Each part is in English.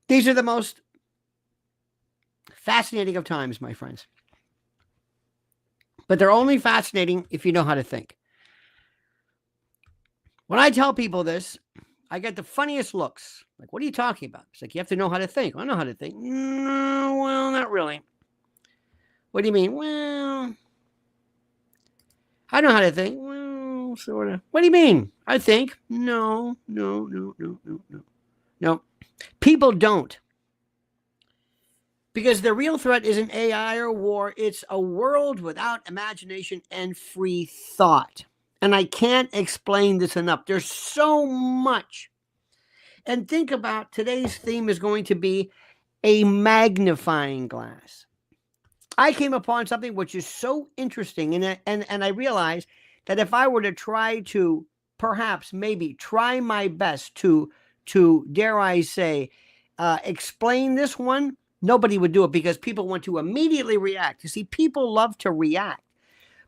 These are the most fascinating of times, my friends. But they're only fascinating if you know how to think. When I tell people this, I get the funniest looks. Like, what are you talking about? It's like, you have to know how to think. I know how to think. No, well, not really. What do you mean? Well, I know how to think. Well, sort of. What do you mean? I think. No. People don't. Because the real threat isn't AI or war. It's a world without imagination and free thought. And I can't explain this enough. There's so much. And think about today's theme is going to be a magnifying glass. I came upon something which is so interesting, and I realized that if I were to try to, perhaps, maybe, try my best to dare I say, explain this one, nobody would do it because people want to immediately react. You see, people love to react.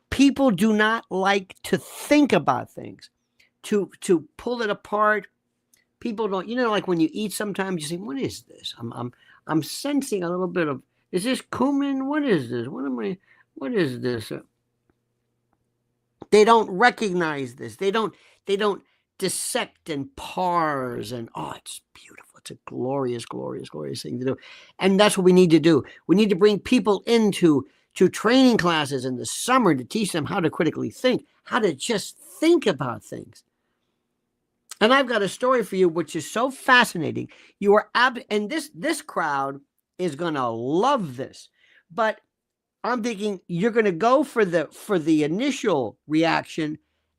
People do not like to think about things, to pull it apart. People don't, like when you eat sometimes you say, what is this? I'm sensing a little bit of, is this cumin? What is this? What is this? They don't recognize this. They don't dissect and parse and, oh, it's beautiful. It's a glorious, glorious, glorious thing to do. And that's what we need to do. We need to bring people into training classes in the summer to teach them how to critically think, how to just think about things. And I've got a story for you, which is so fascinating. You are and this crowd is going to love this. But I'm thinking you're going to go for the initial reaction,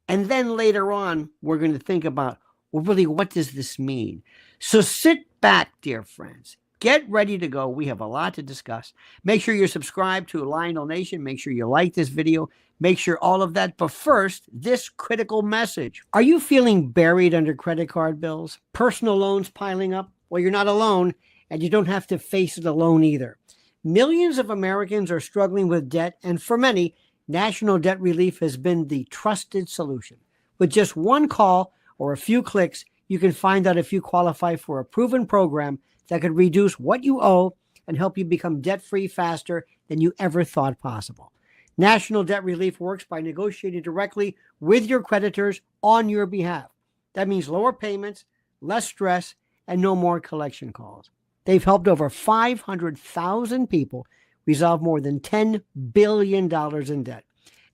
and then later on, we're going to think about, well, really, what does this mean? So sit back, dear friends. Get ready to go. We have a lot to discuss. Make sure you're subscribed to Lionel Nation. Make sure you like this video. Make sure all of that. But first, this critical message. Are you feeling buried under credit card bills? Personal loans piling up? Well, you're not alone, and you don't have to face it alone either. Millions of Americans are struggling with debt, and for many, National Debt Relief has been the trusted solution. With just one call or a few clicks, you can find out if you qualify for a proven program that could reduce what you owe and help you become debt-free faster than you ever thought possible. National Debt Relief works by negotiating directly with your creditors on your behalf. That means lower payments, less stress, and no more collection calls. They've helped over 500,000 people resolve more than $10 billion in debt,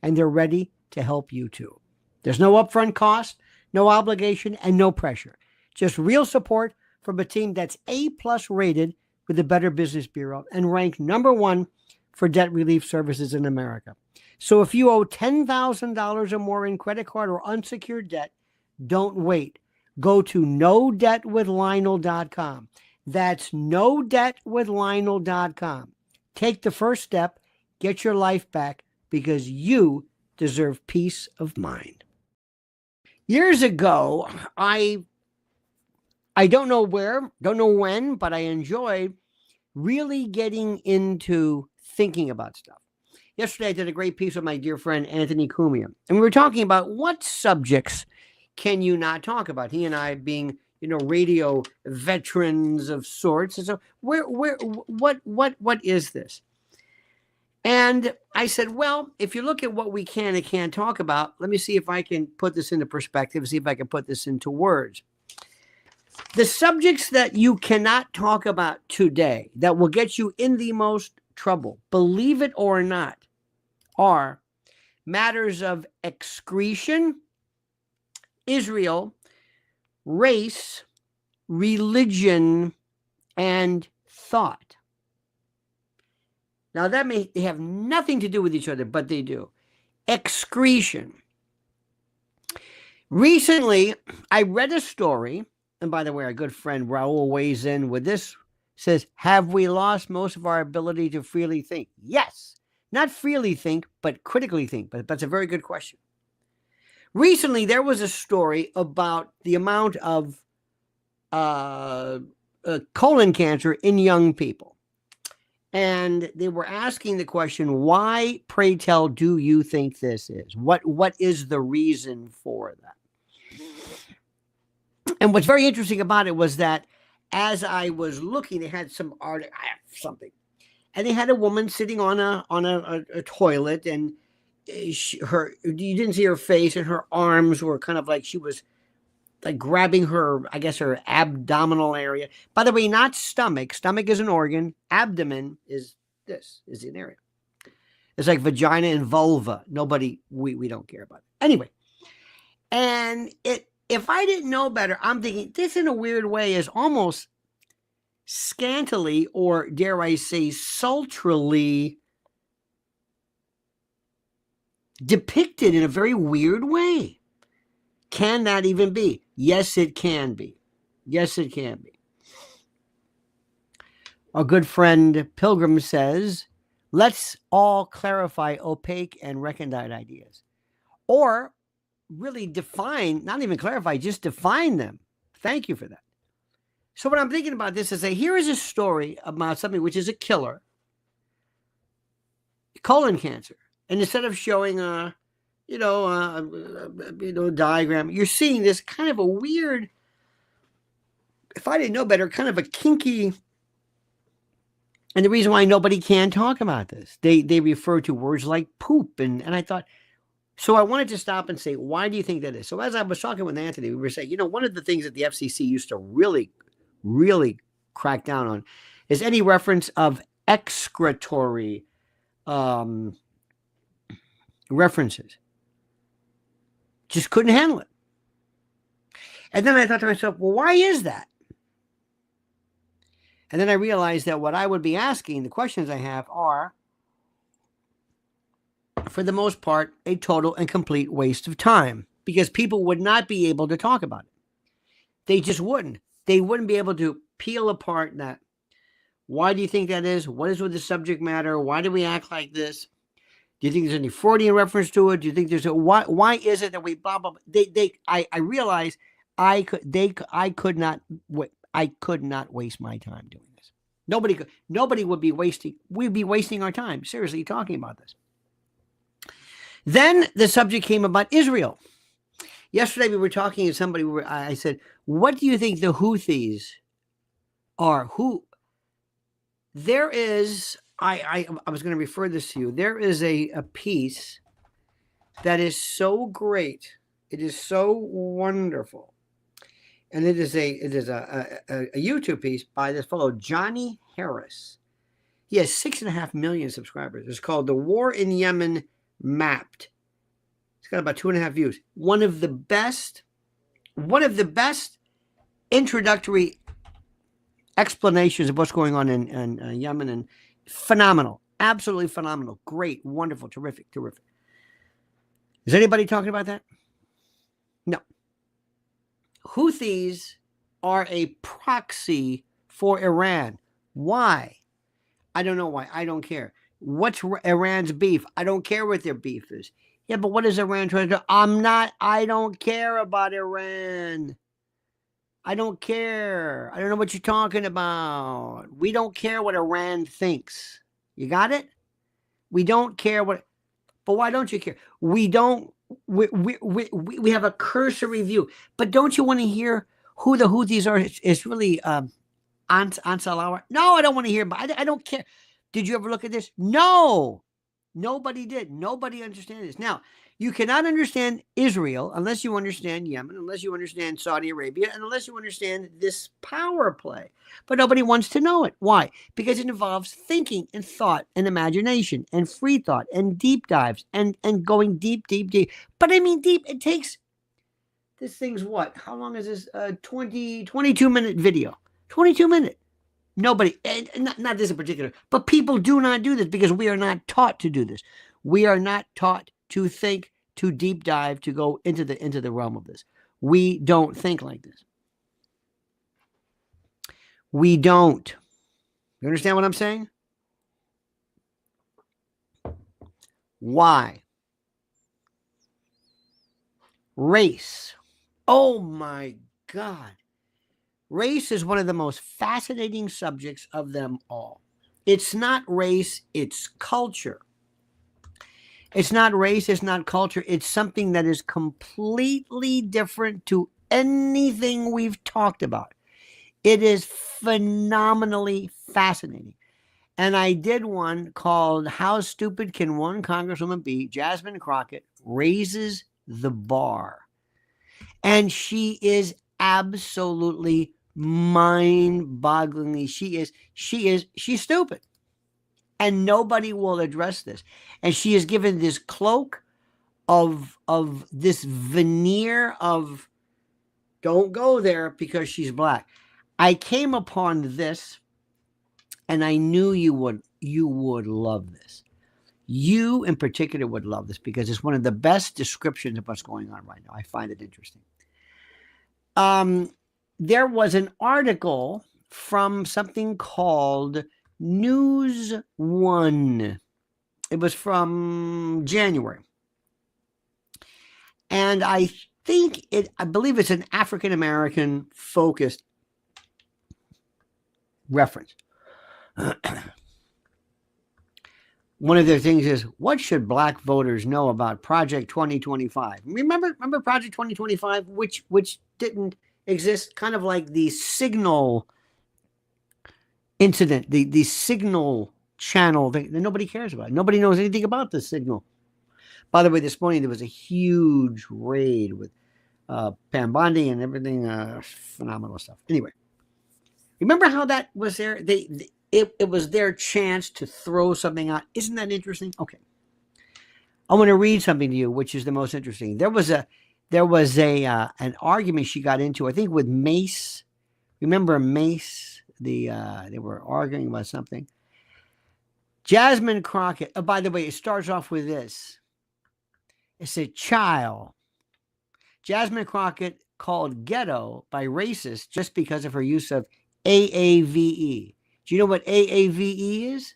and they're ready to help you too. There's no upfront cost, no obligation, and no pressure. Just real support from a team that's A+ rated with the Better Business Bureau and ranked #1 for debt relief services in America. So if you owe $10,000 or more in credit card or unsecured debt, don't wait. Go to nodebtwithlionel.com. That's nodebtwithlionel.com. Take the first step, get your life back, because you deserve peace of mind. Years ago, I don't know where, don't know when, but I enjoyed really getting into thinking about stuff. Yesterday, I did a great piece with my dear friend, Anthony Cumia, and we were talking about what subjects can you not talk about? He and I being, radio veterans of sorts. And so what is this? And I said, well, if you look at what we can and can't talk about, let me see if I can put this into perspective, see if I can put this into words. The subjects that you cannot talk about today that will get you in the most trouble, believe it or not, are matters of excretion, Israel, race, religion, and thought. Now, they have nothing to do with each other, but they do. Excretion. Recently, I read a story, and by the way, our good friend Raul weighs in with this, says, have we lost most of our ability to freely think? Yes. Not freely think, but critically think. But that's a very good question. Recently, there was a story about the amount of colon cancer in young people. And they were asking the question, why, pray tell, do you think this is? What is the reason for that? And what's very interesting about it was that as I was looking, they had some art, something, and they had a woman sitting on a toilet, and you didn't see her face, and her arms were kind of like she was like grabbing her, I guess, her abdominal area. By the way, not stomach. Stomach is an organ. Abdomen is an area. It's like vagina and vulva. We don't care about it. Anyway, and if I didn't know better, I'm thinking this in a weird way is almost scantily, or dare I say sultrily, depicted in a very weird way. Can that even be? Yes, it can be. Yes, it can be. Our good friend Pilgrim says, let's all clarify opaque and recondite ideas. Or really define, not even clarify, just define them. Thank you for that. So what I'm thinking about this is here is a story about something which is a killer, colon cancer. And instead of showing a diagram, you're seeing this kind of a weird, if I didn't know better, kind of a kinky. And the reason why nobody can talk about this, they refer to words like poop. And I thought, so I wanted to stop and say, why do you think that is? So as I was talking with Anthony, we were saying, one of the things that the FCC used to really, really crack down on is any reference of excretory references. Just couldn't handle it. And then I thought to myself, well, why is that? And then I realized that what I would be asking, the questions I have are, for the most part, a total and complete waste of time, because people would not be able to talk about it. They just wouldn't. They wouldn't be able to peel apart that. Why do you think that is? What is with the subject matter? Why do we act like this? Do you think there's any Freudian reference to it? Do you think there's a why is it that we blah blah? I realized I could not waste my time doing this. Nobody would be wasting. We'd be wasting our time seriously talking about this. Then the subject came about Israel. Yesterday we were talking to somebody. I said, "What do you think the Houthis are?" There is. I was going to refer this to you. There is a piece that is so great. It is so wonderful. And it is a YouTube piece by this fellow, Johnny Harris. He has 6.5 million subscribers. It's called The War in Yemen Mapped. It's got about 2.5 views. One of the best introductory explanations of what's going on in Yemen, and phenomenal, absolutely phenomenal, great, wonderful, terrific. Is anybody talking about that? No. Houthis are a proxy for Iran. Why? I don't know why. I don't care. What's Iran's beef? I don't care what their beef is. Yeah, but what is Iran trying to do? I don't care about Iran. I don't care. I don't know what you're talking about. We don't care what Iran thinks. You got it? We don't care but why don't you care? We don't. We have a cursory view. But don't you want to hear who the Houthis are? It's really Ansar. No, I don't want to hear. But I don't care. Did you ever look at this? No. Nobody did. Nobody understands this. Now, you cannot understand Israel unless you understand Yemen, unless you understand Saudi Arabia, and unless you understand this power play. But nobody wants to know it. Why? Because it involves thinking and thought and imagination and free thought and deep dives and going deep. But I mean deep. It takes, this thing's what? How long is this? 22-minute video. 22-minute. Nobody, not this in particular, but people do not do this because we are not taught to do this. We are not taught to think, to deep dive, to go into the realm of this. We don't think like this. We don't. You understand what I'm saying? Why? Race. Oh my God. Race is one of the most fascinating subjects of them all. It's not race, it's culture. It's not race, it's not culture. It's something that is completely different to anything we've talked about. It is phenomenally fascinating. And I did one called How Stupid Can One Congresswoman Be? Jasmine Crockett Raises the Bar. And she is absolutely mind-bogglingly. She's stupid. And nobody will address this. And she is given this cloak of this veneer of don't go there because she's black. I came upon this and I knew you would love this. You in particular would love this because it's one of the best descriptions of what's going on right now. I find it interesting. There was an article from something called News One. It was from January. And I believe it's an African American focused reference. One of their things is, what should black voters know about Project 2025? Remember Project 2025, which didn't exist, kind of like the Signal incident, the Signal channel that nobody cares about. Nobody knows anything about the Signal. By the way, this morning there was a huge raid with Pam Bondi and everything, phenomenal stuff. Anyway, remember how that was there? It was their chance to throw something out. Isn't that interesting? Okay, I want to read something to you, which is the most interesting. There was an argument she got into, I think, with Mace. Remember Mace? They were arguing about something. Jasmine Crockett. Oh, by the way, it starts off with this. It said, child. Jasmine Crockett called ghetto by racists just because of her use of AAVE. Do you know what AAVE is?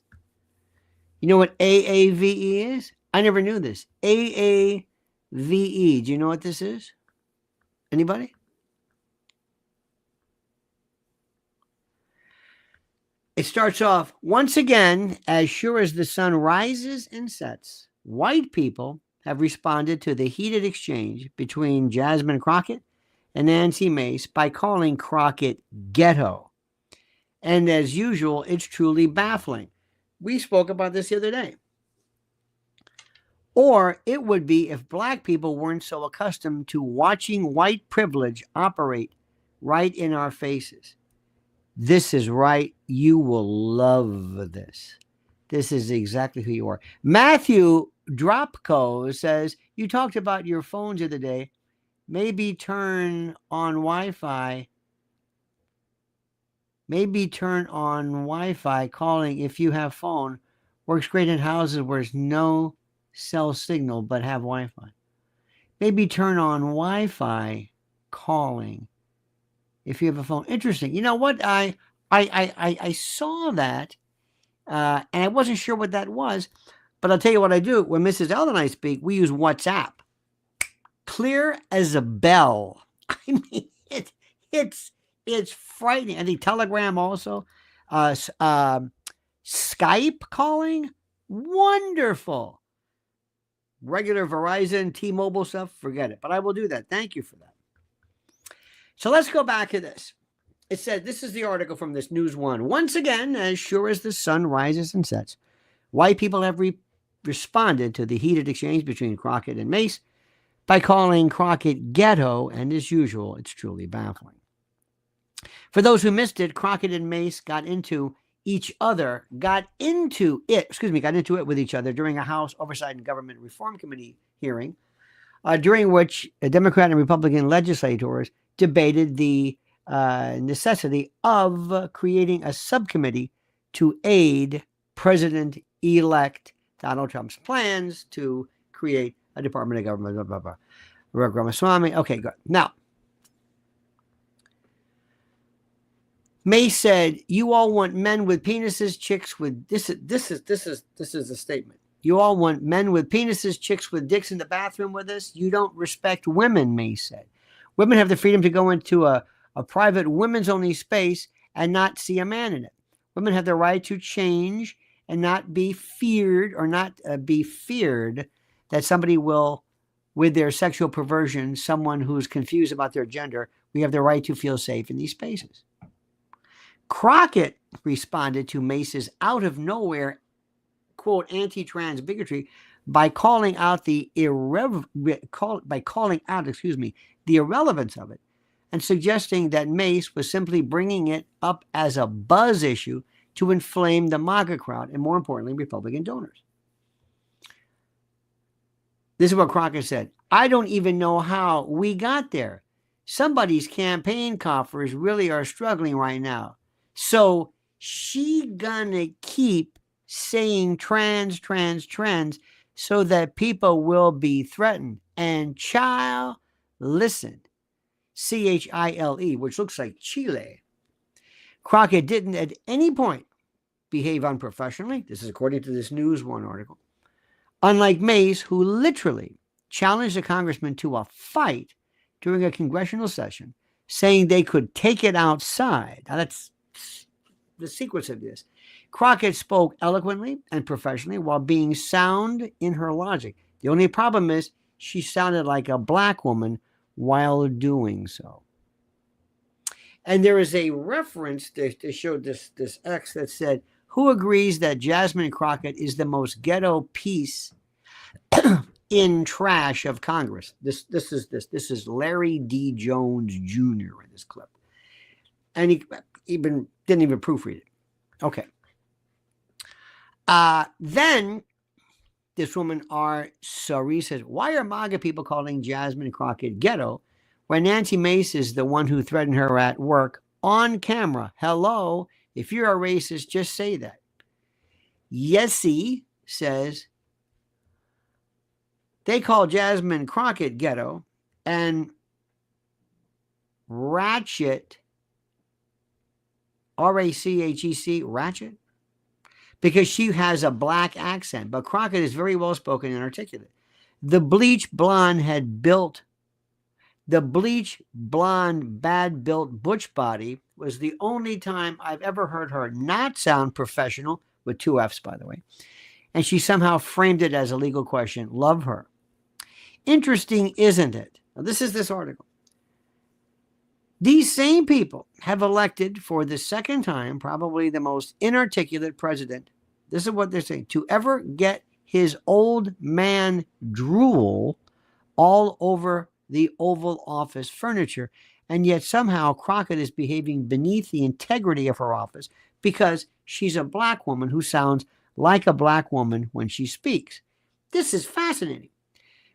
You know what AAVE is? I never knew this. AAVE. Do you know what this is? Anybody? It starts off, once again, as sure as the sun rises and sets, white people have responded to the heated exchange between Jasmine Crockett and Nancy Mace by calling Crockett ghetto. And as usual, it's truly baffling. We spoke about this the other day. Or it would be if black people weren't so accustomed to watching white privilege operate right in our faces. This is right. You will love this. This is exactly who you are. Matthew Dropko says, you talked about your phones the other day. Maybe turn on Wi-Fi. Maybe turn on Wi-Fi calling if you have phone. Works great in houses where there's no cell signal but have Wi-Fi. Maybe turn on Wi-Fi calling if you have a phone. Interesting. You know what? I saw that and I wasn't sure what that was. But I'll tell you what I do. When Mrs. L and I speak, we use WhatsApp. Clear as a bell. I mean, it's frightening. I think Telegram also. Skype calling. Wonderful. Regular Verizon, T-Mobile stuff, forget it. But I will do that. Thank you for that. So let's go back to this. It said, this is the article from this News One. Once again, as sure as the sun rises and sets, white people have responded to the heated exchange between Crockett and Mace by calling Crockett ghetto, and as usual, it's truly baffling. For those who missed it, Crockett and Mace got into it with each other during a House Oversight and Government Reform Committee hearing, during which Democrat and Republican legislators debated the necessity of creating a subcommittee to aid President-elect Donald Trump's plans to create a Department of Government, blah, blah, blah. Ramaswamy. Okay, good. Now, Mace said, you all want men with penises, chicks with, this is a statement. You all want men with penises, chicks with dicks in the bathroom with us. You don't respect women, Mace said. Women have the freedom to go into a private women's only space and not see a man in it. Women have the right to change and not be feared that somebody will, with their sexual perversion, someone who's confused about their gender, we have the right to feel safe in these spaces. Crockett responded to Mace's out of nowhere, quote, anti-trans bigotry by calling out the irrelevance of it and suggesting that Mace was simply bringing it up as a buzz issue to inflame the MAGA crowd and, more importantly, Republican donors. This is what Crockett said. I don't even know how we got there. Somebody's campaign coffers really are struggling right now. So she gonna keep saying trans so that people will be threatened. And child, listen, Chile, which looks like Chile. Crockett didn't at any point behave unprofessionally. This is according to this News One article. Unlike Mace, who literally challenged a congressman to a fight during a congressional session, saying they could take it outside. Now that's the sequence of this. Crockett spoke eloquently and professionally while being sound in her logic. The only problem is she sounded like a black woman while doing so. And there is a reference to show this X that said, who agrees that Jasmine Crockett is the most ghetto piece in trash of Congress? This is Larry D. Jones Jr. in this clip. And he didn't even proofread it. Okay. Then this woman, R. Sari, says, why are MAGA people calling Jasmine Crockett ghetto when Nancy Mace is the one who threatened her at work on camera? Hello, if you're a racist, just say that. Yessie says, they call Jasmine Crockett ghetto and Ratchet, R-A-C-H-E-C, Ratchet, because she has a black accent, but Crockett is very well spoken and articulate. The bleach blonde, bad built butch body was the only time I've ever heard her not sound professional, with 2 F's, by the way. And she somehow framed it as a legal question. Love her. Interesting, isn't it? Now, this is this article. These same people have elected for the second time, probably the most inarticulate president. This is what they're saying. To ever get his old man drool all over the Oval Office furniture. And yet somehow Crockett is behaving beneath the integrity of her office because she's a black woman who sounds like a black woman when she speaks. This is fascinating.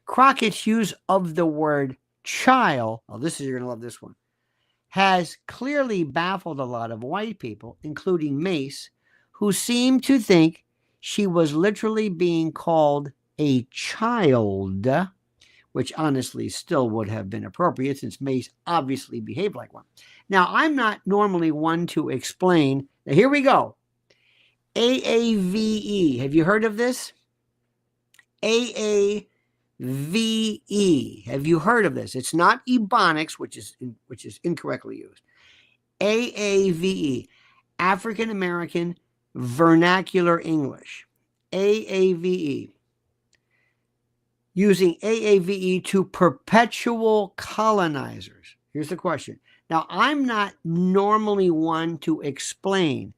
Crockett's use of the word child, you're going to love this one, has clearly baffled a lot of white people, including Mace, who seem to think she was literally being called a child, which honestly still would have been appropriate since Mace obviously behaved like one. Now, I'm not normally one to explain. Now, here we go. AAVE. Have you heard of this? AAVE. Have you heard of this? It's not Ebonics, which is incorrectly used. AAVE. African American Vernacular English. AAVE. Using AAVE to perpetual colonizers. Here's the question. Now, I'm not normally one to explain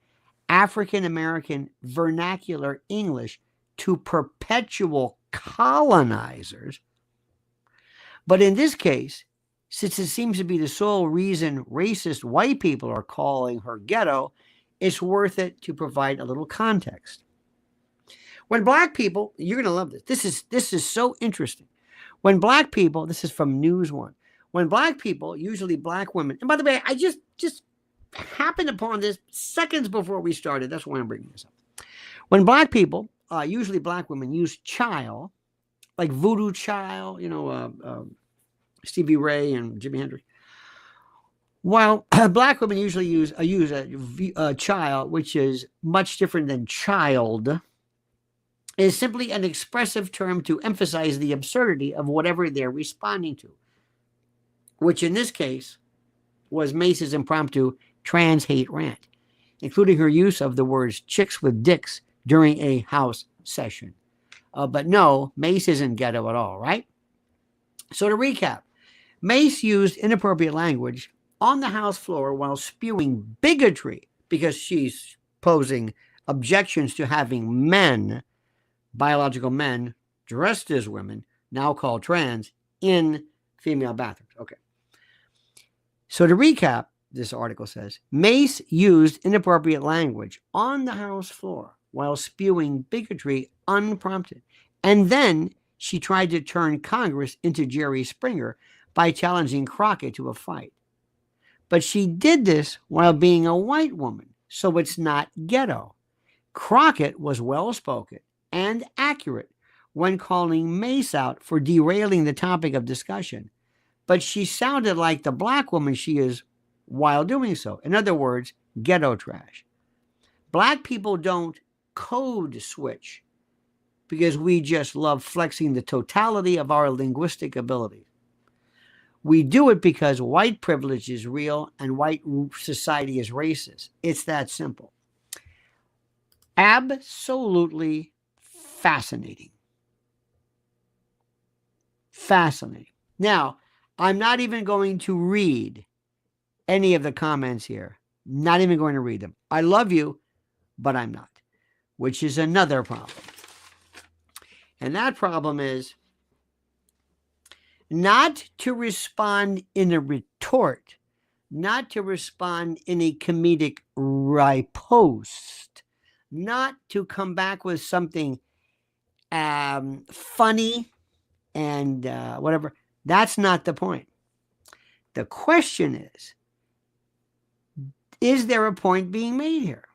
African American Vernacular English to perpetual colonizers, but in this case, since it seems to be the sole reason racist white people are calling her ghetto, it's worth it to provide a little context. When black people, you're going to love this. This is so interesting. When black people, this is from News One. When black people, usually black women, and by the way, I just happened upon this seconds before we started. That's why I'm bringing this up. When black people, usually black women, use child, like Voodoo Child, Stevie Ray and Jimi Hendrix. While black women usually use a child, which is much different than child, is simply an expressive term to emphasize the absurdity of whatever they're responding to, which in this case was Mace's impromptu trans hate rant, including her use of the words chicks with dicks during a House session. But no, Mace isn't ghetto at all, right? So to recap, Mace used inappropriate language on the House floor while spewing bigotry because she's posing objections to having men, biological men, dressed as women, now called trans, in female bathrooms. Okay. So to recap, this article says, Mace used inappropriate language on the House floor while spewing bigotry unprompted. And then she tried to turn Congress into Jerry Springer by challenging Crockett to a fight. But she did this while being a white woman, so it's not ghetto. Crockett was well-spoken and accurate when calling Mace out for derailing the topic of discussion, but she sounded like the black woman she is while doing so. In other words, ghetto trash. Black people don't code switch because we just love flexing the totality of our linguistic ability. We do it because white privilege is real and white society is racist. It's that simple. Absolutely fascinating. Fascinating. Now, I'm not even going to read any of the comments here. Not even going to read them. I love you, but I'm not, which is another problem. And that problem is not to respond in a retort, not to respond in a comedic riposte, not to come back with something funny and whatever. That's not the point. The question is there a point being made here?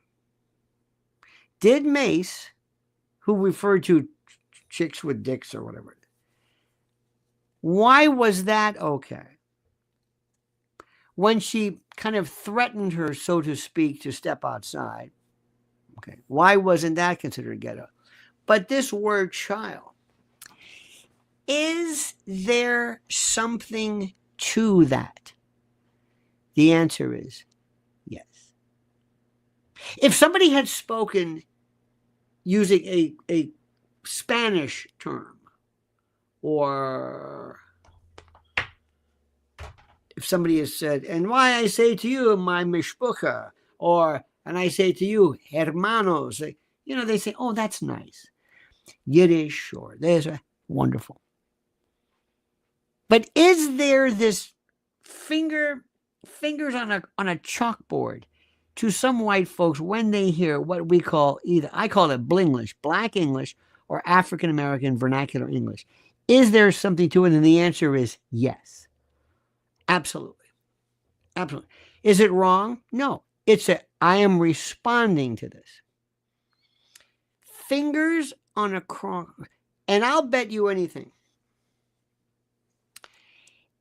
Did Mace, who referred to chicks with dicks or whatever, why was that okay? When she kind of threatened her, so to speak, to step outside, okay, why wasn't that considered ghetto? But this word child, is there something to that? The answer is yes. If somebody had spoken using a Spanish term, or if somebody has said, and why I say to you, my mishpucha, or, and I say to you, hermanos, they say, oh, that's nice. Yiddish, or there's a wonderful. But is there this fingers on a chalkboard to some white folks when they hear what we call I call it Blinglish, Black English, or African American vernacular English? Is there something to it? And the answer is yes. Absolutely. Absolutely. Is it wrong? No. I am responding to this. Fingers on a cross. And I'll bet you anything.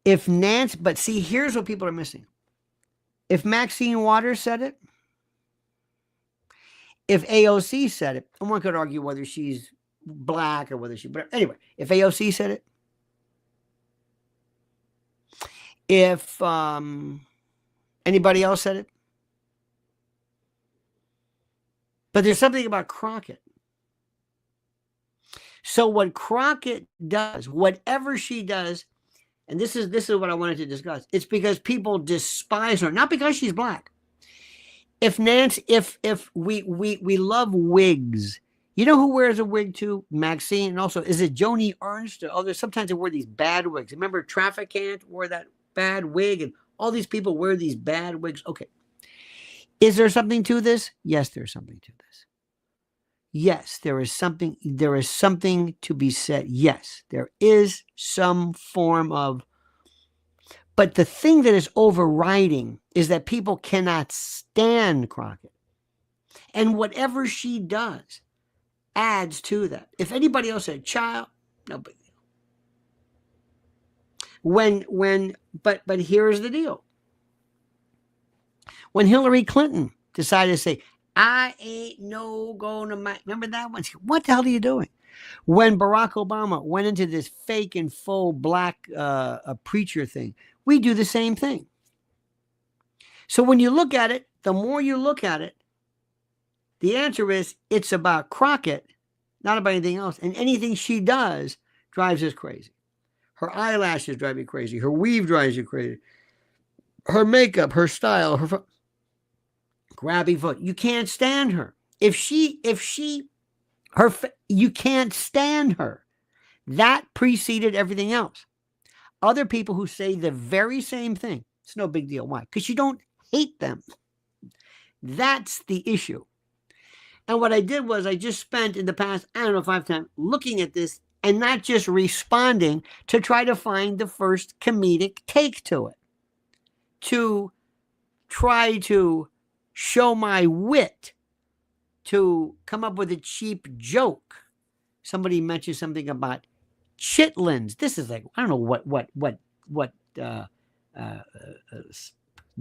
But see, here's what people are missing. If Maxine Waters said it, if AOC said it, and one could argue whether she's black or whether but anyway, if AOC said it, if anybody else said it, but there's something about Crockett. So what Crockett does, whatever she does, and this is what I wanted to discuss, it's because people despise her, not because she's black. If we love wigs. You know who wears a wig too? Maxine. And also, is it Joni Ernst? Sometimes they wear these bad wigs. Remember Trafficant wore that bad wig, and all these people wear these bad wigs. Okay. Is there something to this? Yes, there's something to this. Yes, there is something to be said. Yes, there is some form of, but the thing that is overriding is that people cannot stand Crockett. And whatever she does adds to that. If anybody else said child, no big deal. But here's the deal. When Hillary Clinton decided to say, I ain't no gonna, remember that one? What the hell are you doing? When Barack Obama went into this fake and faux black preacher thing, we do the same thing. So when you look at it, the more you look at it, the answer is it's about Crockett, not about anything else. And anything she does drives us crazy. Her eyelashes drive you crazy. Her weave drives you crazy. Her makeup, her style, grabbing foot. You can't stand her. You can't stand her. That preceded everything else. Other people who say the very same thing, it's no big deal. Why? Because you don't hate them. That's the issue. And what I did was I just spent in the past, I don't know, 5 times looking at this and not just responding to try to find the first comedic take to it. To try to show my wit, to come up with a cheap joke. Somebody mentioned something about chitlins. This is like, I don't know what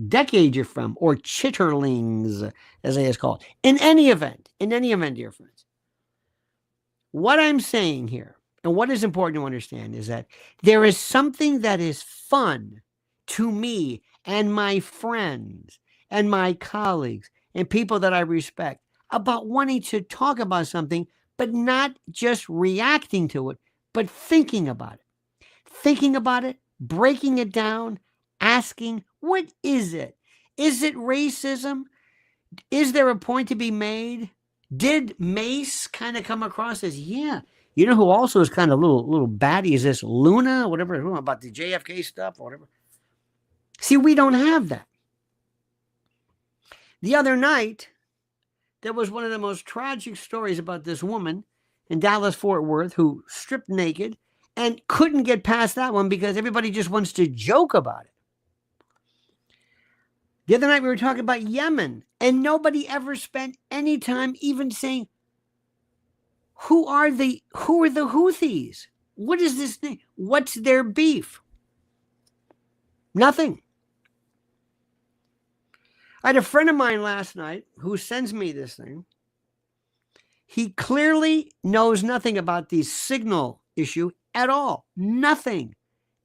decade you're from, or chitterlings, as it is called. In any event, dear friends, what I'm saying here, and what is important to understand, is that there is something that is fun to me and my friends and my colleagues and people that I respect about wanting to talk about something, but not just reacting to it, but thinking about it, breaking it down, asking, what is it? Is it racism? Is there a point to be made? Did Mace kind of come across as, yeah, you know who also is kind of little batty is this Luna, whatever, about the JFK stuff or whatever. See, we don't have that. The other night, there was one of the most tragic stories about this woman in Dallas-Fort Worth who stripped naked and couldn't get past that one because everybody just wants to joke about it. The other night we were talking about Yemen, and nobody ever spent any time even saying, who are the Houthis? What is this thing? What's their beef? Nothing. I had a friend of mine last night who sends me this thing. He clearly knows nothing about the signal issue at all. Nothing.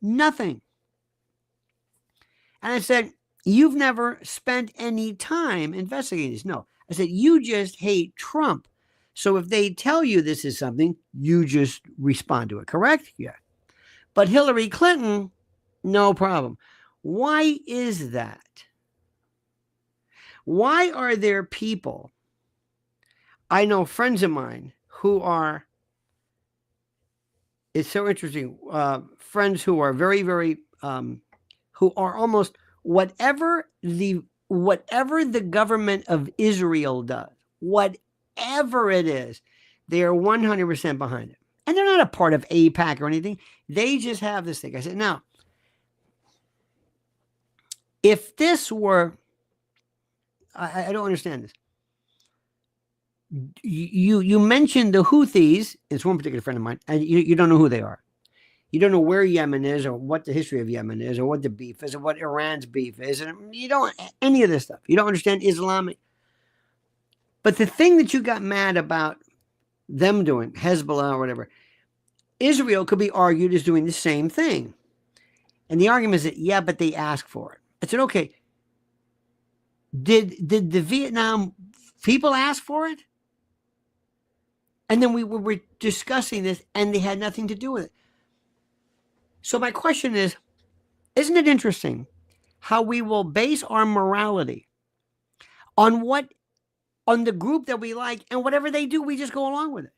And I said, you've never spent any time investigating this. No. I said, you just hate Trump. So if they tell you this is something, you just respond to it, correct? Yeah. But Hillary Clinton, no problem. Why is that? Why are there people, I know friends of mine who are, it's so interesting, friends who are very, very, who are almost whatever the government of Israel does, whatever it is, they are 100% behind it. And they're not a part of AIPAC or anything. They just have this thing. I said, now, if this were, I don't understand this. You mentioned the Houthis. It's one particular friend of mine, and you don't know who they are. You don't know where Yemen is, or what the history of Yemen is, or what the beef is, or what Iran's beef is. And you don't any of this stuff. You don't understand Islamic. But the thing that you got mad about them doing, Hezbollah or whatever, Israel could be argued as doing the same thing. And the argument is that, yeah, but they asked for it. I said, okay, did the Vietnam people ask for it? And then we were discussing this, and they had nothing to do with it. So my question is, isn't it interesting how we will base our morality on the group that we like, and whatever they do, we just go along with it?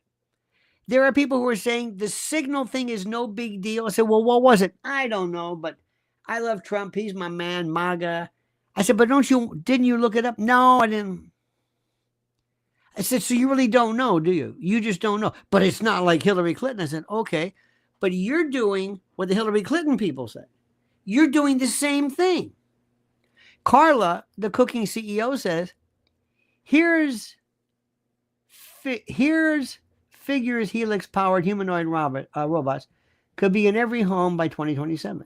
There are people who are saying the signal thing is no big deal. I said, well, what was it? I don't know, but I love Trump. He's my man, MAGA. I said, but didn't you look it up? No, I didn't. I said, so you really don't know, do you? You just don't know. But it's not like Hillary Clinton. I said, okay, but you're doing what the Hillary Clinton people said. You're doing the same thing. Carla, the cooking CEO, says, here's figures helix-powered humanoid robots could be in every home by 2027.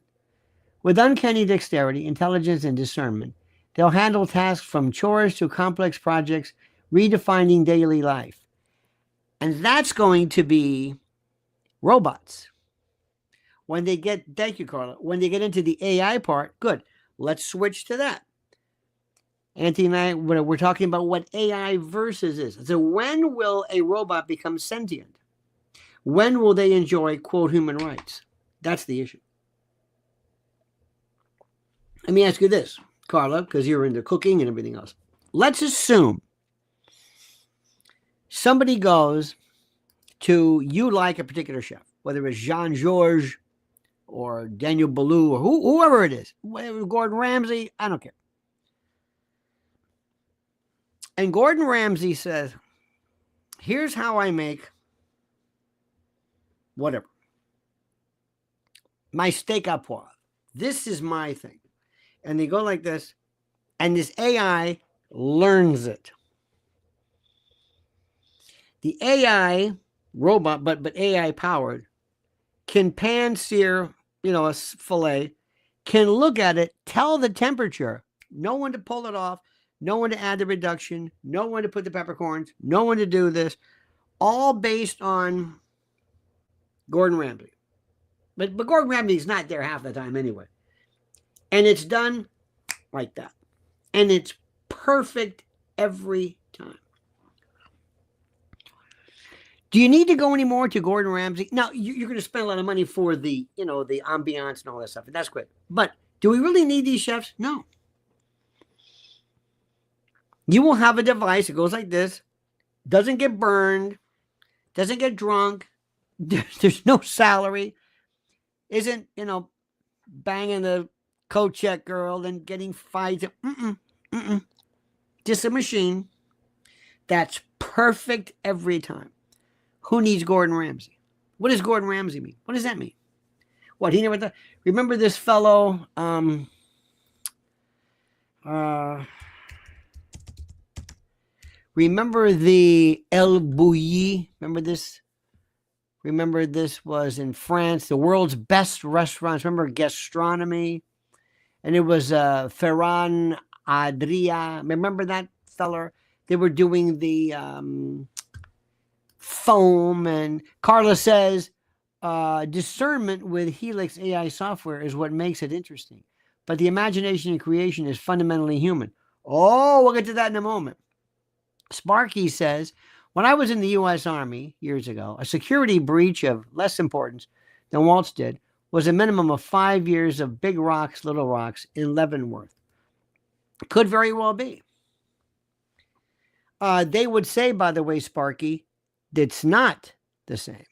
With uncanny dexterity, intelligence, and discernment, they'll handle tasks from chores to complex projects, redefining daily life. And that's going to be robots. Thank you, Carla. When they get into the AI part, good. Let's switch to that. Anthony and I, we're talking about what AI versus is. So when will a robot become sentient? When will they enjoy, quote, human rights? That's the issue. Let me ask you this, Carla, because you're into cooking and everything else. let's assume somebody goes to, you like a particular chef, whether it's Jean-Georges or Daniel Boulou or whoever it is, whatever, Gordon Ramsay, I don't care. And Gordon Ramsay says, here's how I make whatever. My steak à poivre. This is my thing. And they go like this, and this AI learns it. The AI robot, but AI powered, can pan-sear, a fillet, can look at it, tell the temperature, know when to pull it off, know when to add the reduction, know when to put the peppercorns, know when to do this, all based on Gordon Ramsay. But Gordon Ramsay's not there half the time anyway. And it's done like that. And it's perfect every time. Do you need to go anymore to Gordon Ramsay? Now, you're going to spend a lot of money for the, the ambiance and all that stuff. And that's great. But do we really need these chefs? No. You will have a device that goes like this, doesn't get burned, doesn't get drunk, there's no salary, isn't, banging the coat check girl and getting fights. Just a machine that's perfect every time. Who needs Gordon Ramsay? What does Gordon Ramsay mean? What does that mean? What, he never thought? Remember this fellow, remember the El Bouilly? Remember this? Remember this was in France, the world's best restaurants. Remember gastronomy? And it was Ferran Adria. Remember that feller? They were doing the foam. And Carla says, discernment with Helix AI software is what makes it interesting. But the imagination and creation is fundamentally human. Oh, we'll get to that in a moment. Sparky says, when I was in the U.S. Army years ago, a security breach of less importance than Waltz did was a minimum of 5 years of big rocks, little rocks in Leavenworth. Could very well be. They would say, by the way, Sparky, that's not the same.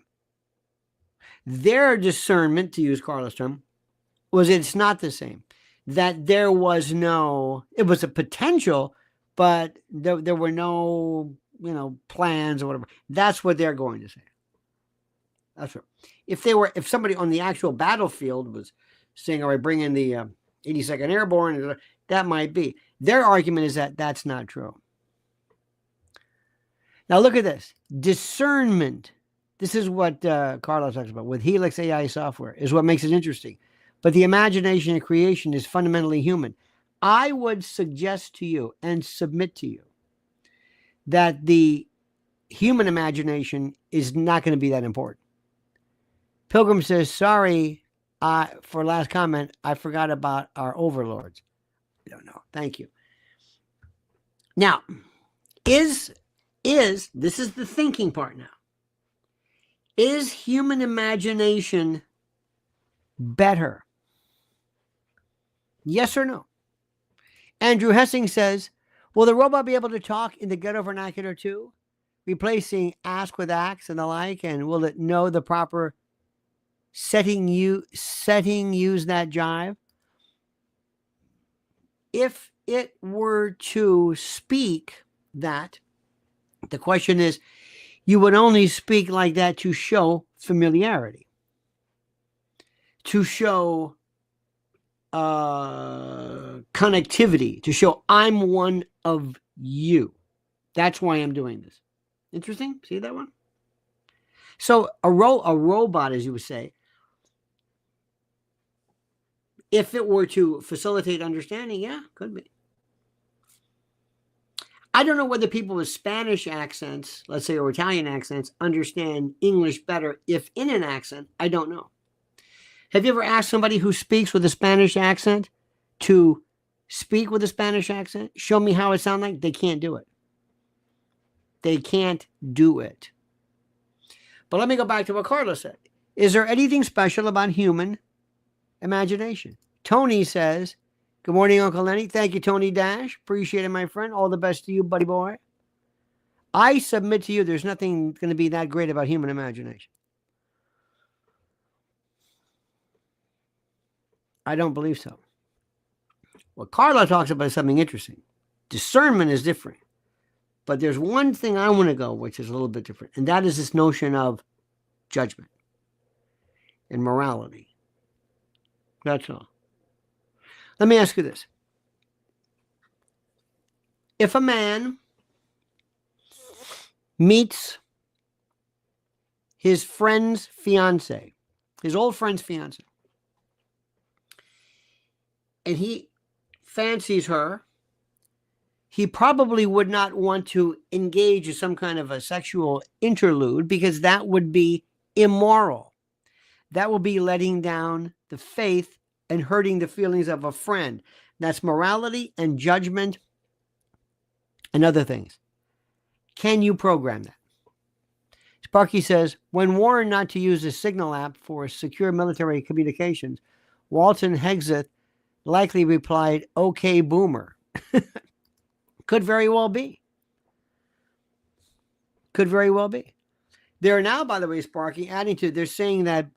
Their discernment, to use Carla's term, was it's not the same. That there was no, it was a potential, but there were no, plans or whatever. That's what they're going to say. That's right. If somebody on the actual battlefield was saying, all right, bring in the 82nd Airborne, that might be. Their argument is that that's not true. Now look at this. Discernment. This is what Carlos talks about with Helix AI software, is what makes it interesting. But the imagination and creation is fundamentally human. I would suggest to you and submit to you that the human imagination is not going to be that important. Pilgrim says, sorry for last comment, I forgot about our overlords. I don't know. Thank you. Now, this is the thinking part now. Is human imagination better? Yes or no? Andrew Hessing says, will the robot be able to talk in the ghetto vernacular too? Replacing ask with ax and the like, and will it know the proper setting use that jive? If it were to speak that, the question is, you would only speak like that to show familiarity, to show connectivity, to show I'm one of you. That's why I'm doing this. Interesting? See that one? So a robot, as you would say, if it were to facilitate understanding, yeah, could be. I don't know whether people with Spanish accents, let's say, or Italian accents, understand English better if in an accent. I don't know. Have you ever asked somebody who speaks with a Spanish accent to speak with a Spanish accent? Show me how it sounds like. They can't do it. They can't do it. But let me go back to what Carlos said. Is there anything special about human imagination? Tony says, Good morning, Uncle Lenny. Thank you, Tony Dash. Appreciate it, my friend. All the best to you, buddy boy. I submit to you, there's nothing going to be that great about human imagination. I don't believe so. Well, Carla talks about something interesting. Discernment is different. But there's one thing I want to go, which is a little bit different, and that is this notion of judgment and morality. That's all. Let me ask you this. If a man meets his friend's fiance, his old friend's fiance, and he fancies her, he probably would not want to engage in some kind of a sexual interlude because that would be immoral. That will be letting down the faith and hurting the feelings of a friend. That's morality and judgment and other things. Can you program that? Sparky says, when warned not to use the Signal app for secure military communications, Walton Hexeth likely replied, okay, boomer. Could very well be. Could very well be. They're now, by the way, Sparky, adding to, they're saying that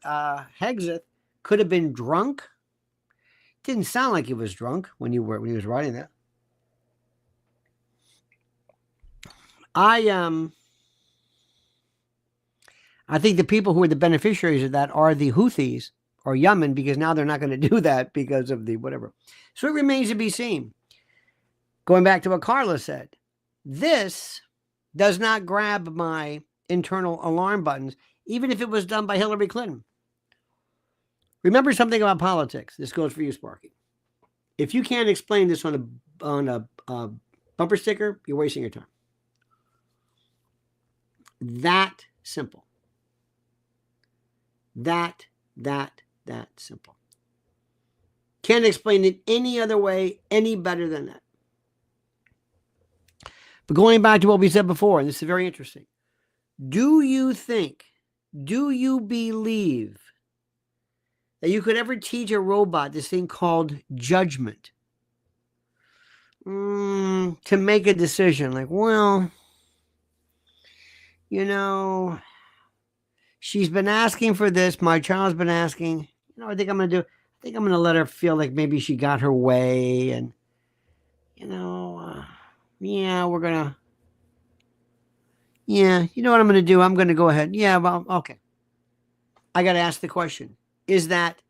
Hexeth could have been drunk. Didn't sound like he was drunk when he was writing that. I think the people who are the beneficiaries of that are the Houthis or Yemen, because now they're not going to do that because of the whatever. So it remains to be seen. Going back to what Carla said, this does not grab my internal alarm buttons, even if it was done by Hillary Clinton. Remember something about politics. This goes for you, Sparky. If you can't explain this on a bumper sticker, you're wasting your time. That simple. That simple. Can't explain it any other way, any better than that. But going back to what we said before, and this is very interesting. Do you believe that you could ever teach a robot this thing called judgment? To make a decision like, well, she's been asking for this. My child's been asking. I think I'm going to let her feel like maybe she got her way. And, we're going to, you know what I'm going to do? I'm going to go ahead. Yeah, well, okay. I got to ask the question. Is that,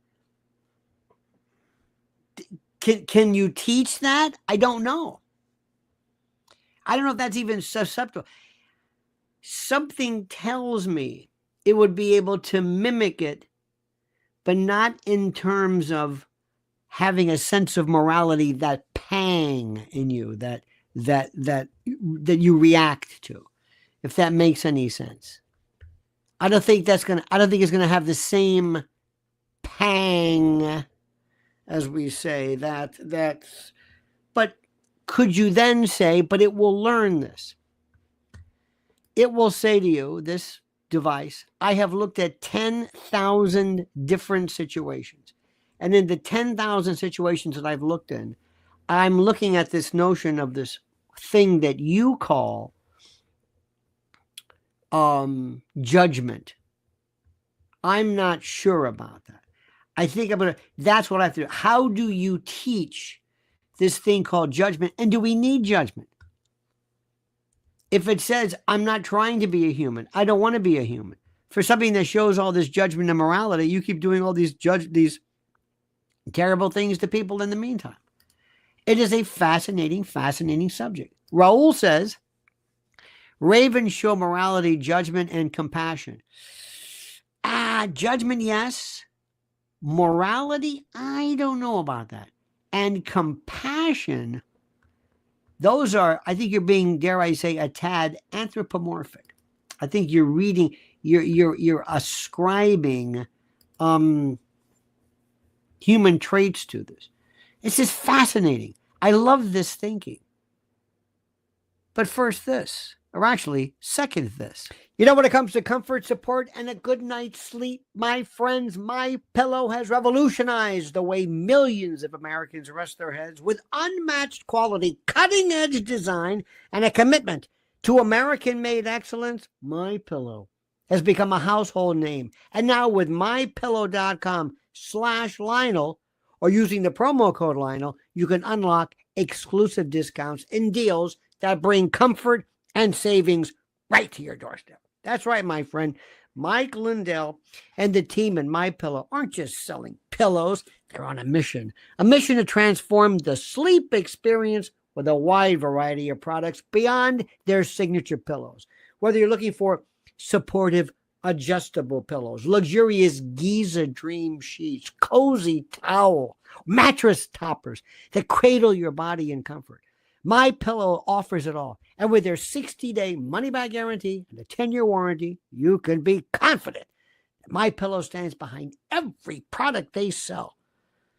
can you teach that? I don't know. I don't know if that's even susceptible. Something tells me it would be able to mimic it, but not in terms of having a sense of morality, that pang in you that you react to, if that makes any sense. I don't think it's going to have the same pang, as we say, but could you then say, but it will learn this? It will say to you, this device, I have looked at 10,000 different situations. And in the 10,000 situations that I've looked in, I'm looking at this notion of this thing that you call judgment. I'm not sure about that. I think that's what I have to do. How do you teach this thing called judgment? And do we need judgment? If it says, I'm not trying to be a human, I don't want to be a human. For something that shows all this judgment and morality, you keep doing all these terrible things to people in the meantime. It is a fascinating subject. Raul says, ravens show morality, judgment, and compassion. Judgment, yes. Morality, I don't know about that. And compassion, those are, I think you're being, dare I say, a tad anthropomorphic. I think you're reading, you're ascribing human traits to this. It's just fascinating. I love this thinking. But first this. or actually second this. You know, when it comes to comfort, support, and a good night's sleep, my friends, My Pillow has revolutionized the way millions of Americans rest their heads with unmatched quality, cutting-edge design, and a commitment to American-made excellence. My Pillow has become a household name. And now with mypillow.com/Lionel, or using the promo code Lionel, you can unlock exclusive discounts and deals that bring comfort and savings right to your doorstep. That's right, my friend. Mike Lindell and the team in My Pillow aren't just selling pillows. They're on a mission to transform the sleep experience with a wide variety of products beyond their signature pillows. Whether you're looking for supportive adjustable pillows, luxurious Giza dream sheets, cozy towel, mattress toppers that cradle your body in comfort, My Pillow offers it all. And with their 60-day money-back guarantee and a 10-year warranty, you can be confident that My Pillow stands behind every product they sell.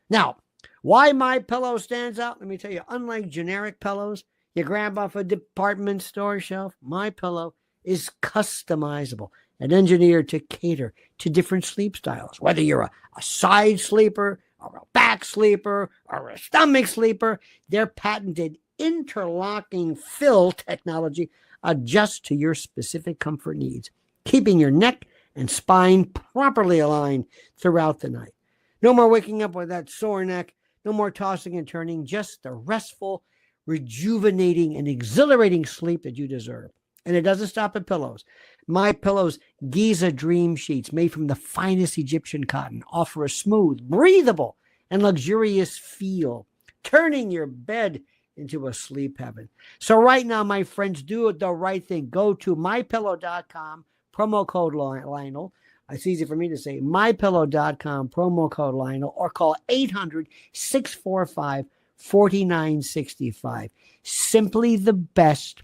Now, why My Pillow stands out? Let me tell you, unlike generic pillows you grab off a department store shelf, My Pillow is customizable and engineered to cater to different sleep styles. Whether you're a side sleeper or a back sleeper or a stomach sleeper, their patented interlocking fill technology adjusts to your specific comfort needs, keeping your neck and spine properly aligned throughout the night. No more waking up with that sore neck, no more tossing and turning, just the restful, rejuvenating, and exhilarating sleep that you deserve. And it doesn't stop at pillows. My Pillow's Giza Dream Sheets, made from the finest Egyptian cotton, offer a smooth, breathable, and luxurious feel, turning your bed into a sleep heaven. So right now, my friends, do the right thing. Go to mypillow.com, promo code Lionel. It's easy for me to say, mypillow.com, promo code Lionel, or call 800-645-4965. Simply the best.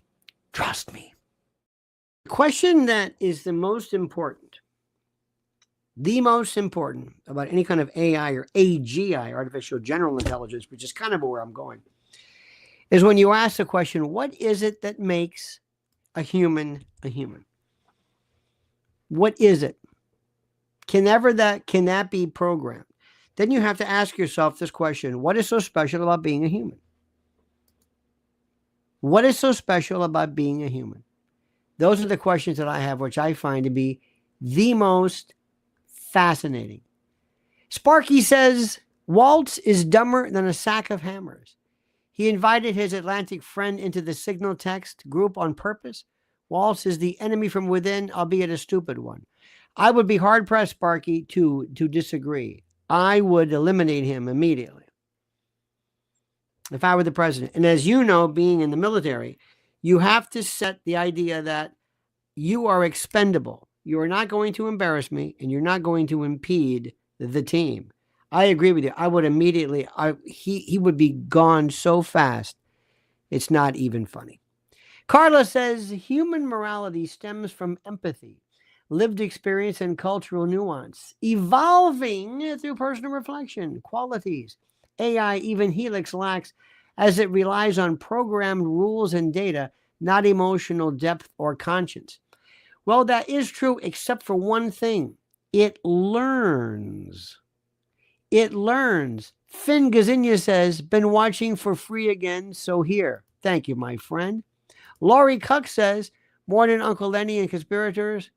Trust me. The question that is the most important about any kind of AI or AGI, artificial general intelligence, which is kind of where I'm going, is when you ask the question, what is it that makes a human a human? What is it? Can that be programmed? Then you have to ask yourself this question: what is so special about being a human? What is so special about being a human? Those are the questions that I have, which I find to be the most fascinating. Sparky says, Waltz is dumber than a sack of hammers. He invited his Atlantic friend into the signal text group on purpose. Waltz is the enemy from within, albeit a stupid one. I would be hard-pressed, Sparky, to disagree. I would eliminate him immediately if I were the president. And as you know, being in the military, you have to set the idea that you are expendable. You are not going to embarrass me, and you're not going to impede the team. I agree with you. I would immediately, he would be gone so fast, it's not even funny. Carla says, human morality stems from empathy, lived experience, and cultural nuance, evolving through personal reflection, qualities AI, even Helix, lacks, as it relies on programmed rules and data, not emotional depth or conscience. Well, that is true, except for one thing. It learns. It learns. Finn Gazinia says, been watching for free again, so here. Thank you, my friend. Laurie Cuck says, morning, Uncle Lenny and conspirators.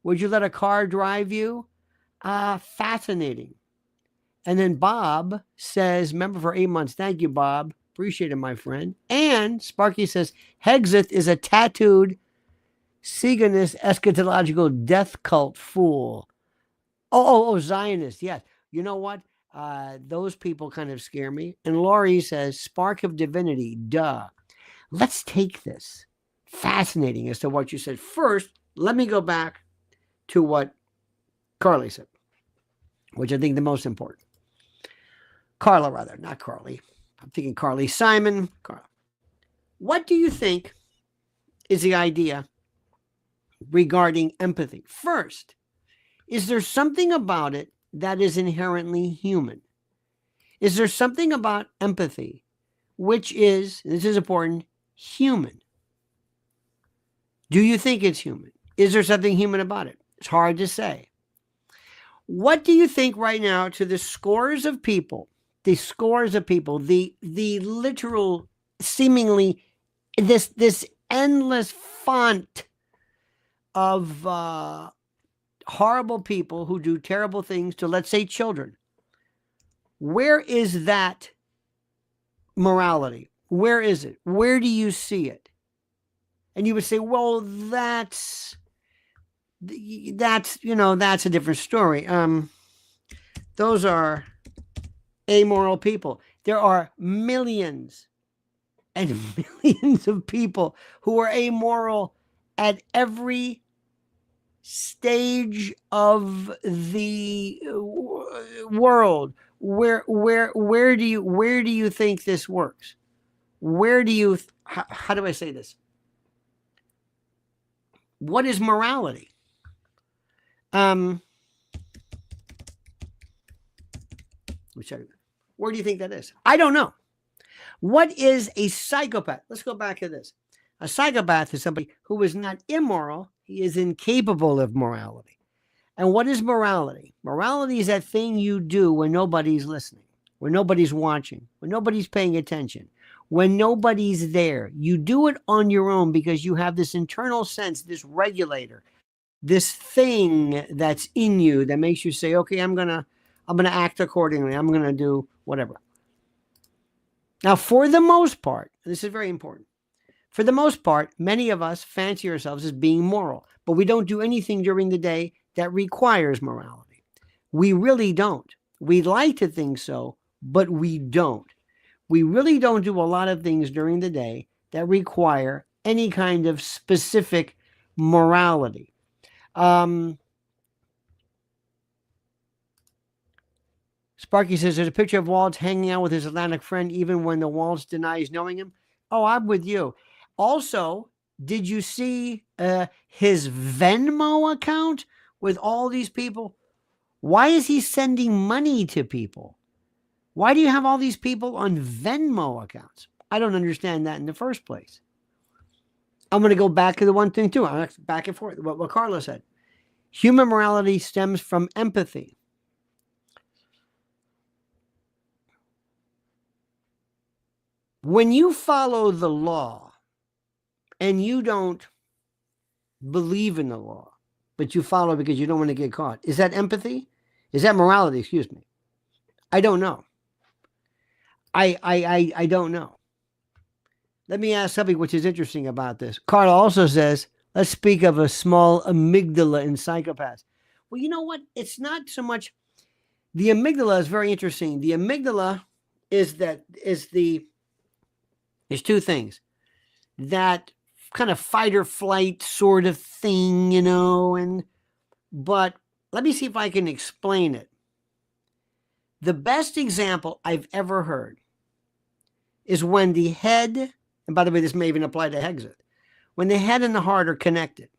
Would you let a car drive you? Fascinating. And then Bob says, member for 8 months. Thank you, Bob. Appreciate it, my friend. And Sparky says, Hexith is a tattooed, Sigonist, eschatological death cult fool. Oh, Zionist, yes. You know what? Those people kind of scare me. And Laurie says, spark of divinity, duh. Let's take this. Fascinating as to what you said. First, let me go back to what Carly said, which I think the most important. Carla, rather, not Carly. I'm thinking Carly Simon. Carla. What do you think is the idea regarding empathy? First, is there something about it that is inherently human? Is there something about empathy which is, this is important, human? Do you think it's human? Is there something human about it? It's hard to say. What do you think right now to the scores of people, the literal, seemingly this endless font of horrible people who do terrible things to, let's say, children? Where is that morality? Where is it? Where do you see it? And you would say, well, that's a different story. Those are amoral people. There are millions and millions of people who are amoral at every stage of the world. Where do you think this works? How do I say this? What is morality? Where do you think that is? I don't know. What is a psychopath? Let's go back to this. A psychopath is somebody who is not immoral. He is incapable of morality. And what is morality? Morality is that thing you do when nobody's listening, when nobody's watching, when nobody's paying attention, when nobody's there. You do it on your own because you have this internal sense, this regulator, this thing that's in you that makes you say, okay, I'm gonna act accordingly. I'm gonna do whatever. Now, for the most part, this is very important. For the most part, many of us fancy ourselves as being moral, but we don't do anything during the day that requires morality. We really don't. We like to think so, but we don't. We really don't do a lot of things during the day that require any kind of specific morality. Sparky says there's a picture of Waltz hanging out with his Atlantic friend even when the Waltz denies knowing him. Oh, I'm with you. Also, did you see his Venmo account with all these people? Why is he sending money to people? Why do you have all these people on Venmo accounts? I don't understand that in the first place. I'm going to go back to the one thing too. I'm back and forth. What Carla said. Human morality stems from empathy. When you follow the law and you don't believe in the law, but you follow because you don't want to get caught, is that empathy? Is that morality? Excuse me. I don't know. I don't know. Let me ask something which is interesting about this. Carla also says, let's speak of a small amygdala in psychopaths. Well, you know what? It's not so much. The amygdala is very interesting. The amygdala is two things. That kind of fight or flight sort of thing, but let me see if I can explain it. The best example I've ever heard is when the head, and by the way, this may even apply to Hexit, when the head and the heart are connected.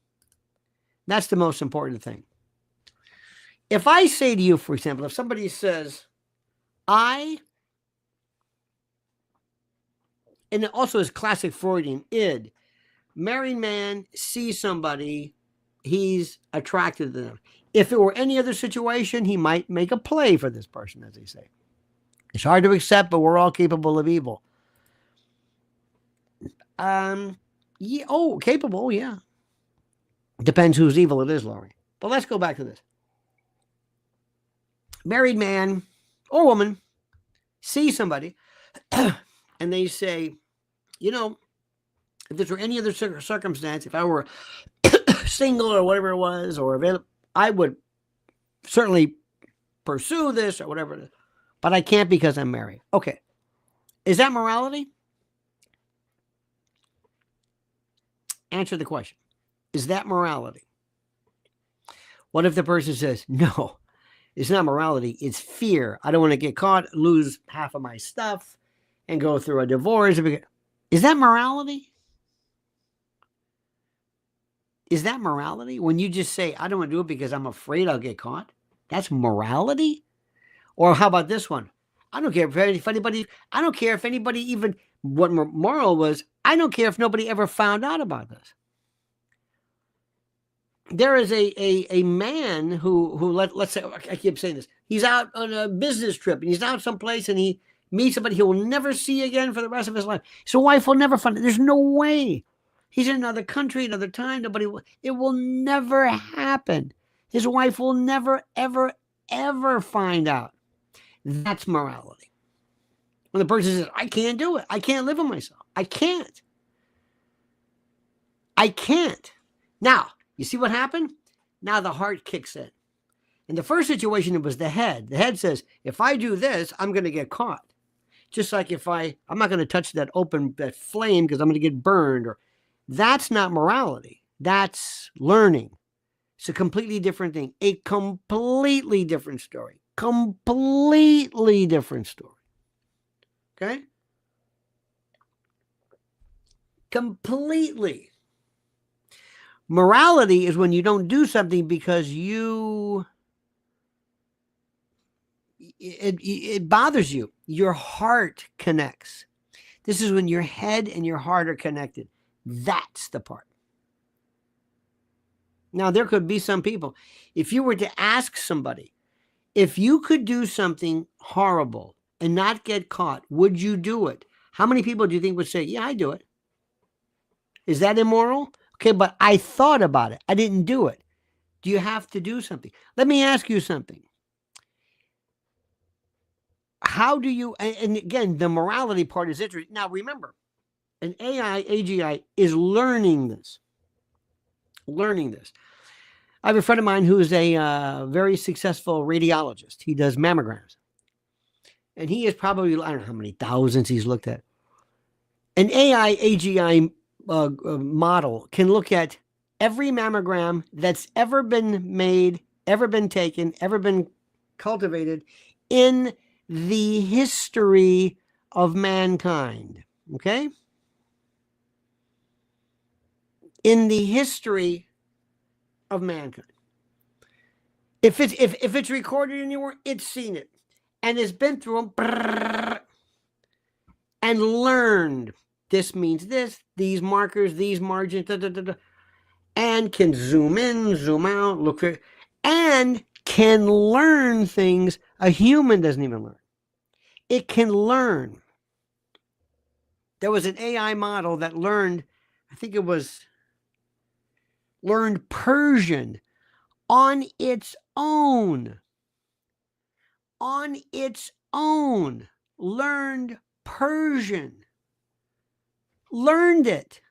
That's the most important thing. If I say to you, for example, if somebody says, and it also is classic Freudian, id, married man sees somebody, he's attracted to them. If it were any other situation, he might make a play for this person, as they say. It's hard to accept, but we're all capable of evil. Capable, yeah. Depends whose evil it is, Laurie. But let's go back to this. Married man or woman sees somebody and they say, if this were any other circumstance, if I were single or whatever it was, or available, I would certainly pursue this or whatever it is. But I can't because I'm married. Okay. Is that morality? Answer the question. Is that morality? What if the person says, no, it's not morality, it's fear. I don't want to get caught, lose half of my stuff, and go through a divorce. Is that morality? Is that morality? When you just say, I don't want to do it because I'm afraid I'll get caught? That's morality? Or how about this one? I don't care if anybody even, what moral was, I don't care if nobody ever found out about this. there is a man who let's say, I keep saying this, he's out on a business trip and he's out someplace and he meets somebody he will never see again for the rest of his life. His wife will never find it. There's no way. He's in another country, another time. It will never happen. His wife will never, ever, ever find out. That's morality. When the person says, I can't do it. I can't live with myself. I can't. Now, you see what happened? Now the heart kicks in. In the first situation, it was the head. The head says, if I do this, I'm going to get caught. Just like I'm not going to touch that flame because I'm going to get burned. Or that's not morality. That's learning. It's a completely different thing. A completely different story. Completely different story. Okay? Completely. Morality is when you don't do something because it bothers you. Your heart connects. This is when your head and your heart are connected. That's the part. Now, there could be some people, if you were to ask somebody, if you could do something horrible and not get caught, would you do it? How many people do you think would say, yeah, I do it? Is that immoral? Okay, but I thought about it. I didn't do it. Do you have to do something? Let me ask you something. How do you, and again, the morality part is interesting. Now, remember, an AGI is learning this. I have a friend of mine who is a very successful radiologist. He does mammograms. And he is probably, I don't know how many thousands he's looked at. An AGI model can look at every mammogram that's ever been made, ever been taken, ever been cultivated in the history of mankind. Okay? In the history of mankind. If it's recorded anywhere, it's seen it. And it's been through them and learned this means this, these markers, these margins, and can zoom in, zoom out, look for, and can learn things a human doesn't even learn. It can learn. There was an AI model that learned, I think it was learned Persian on its own. On its own. Learned Persian. Learned it.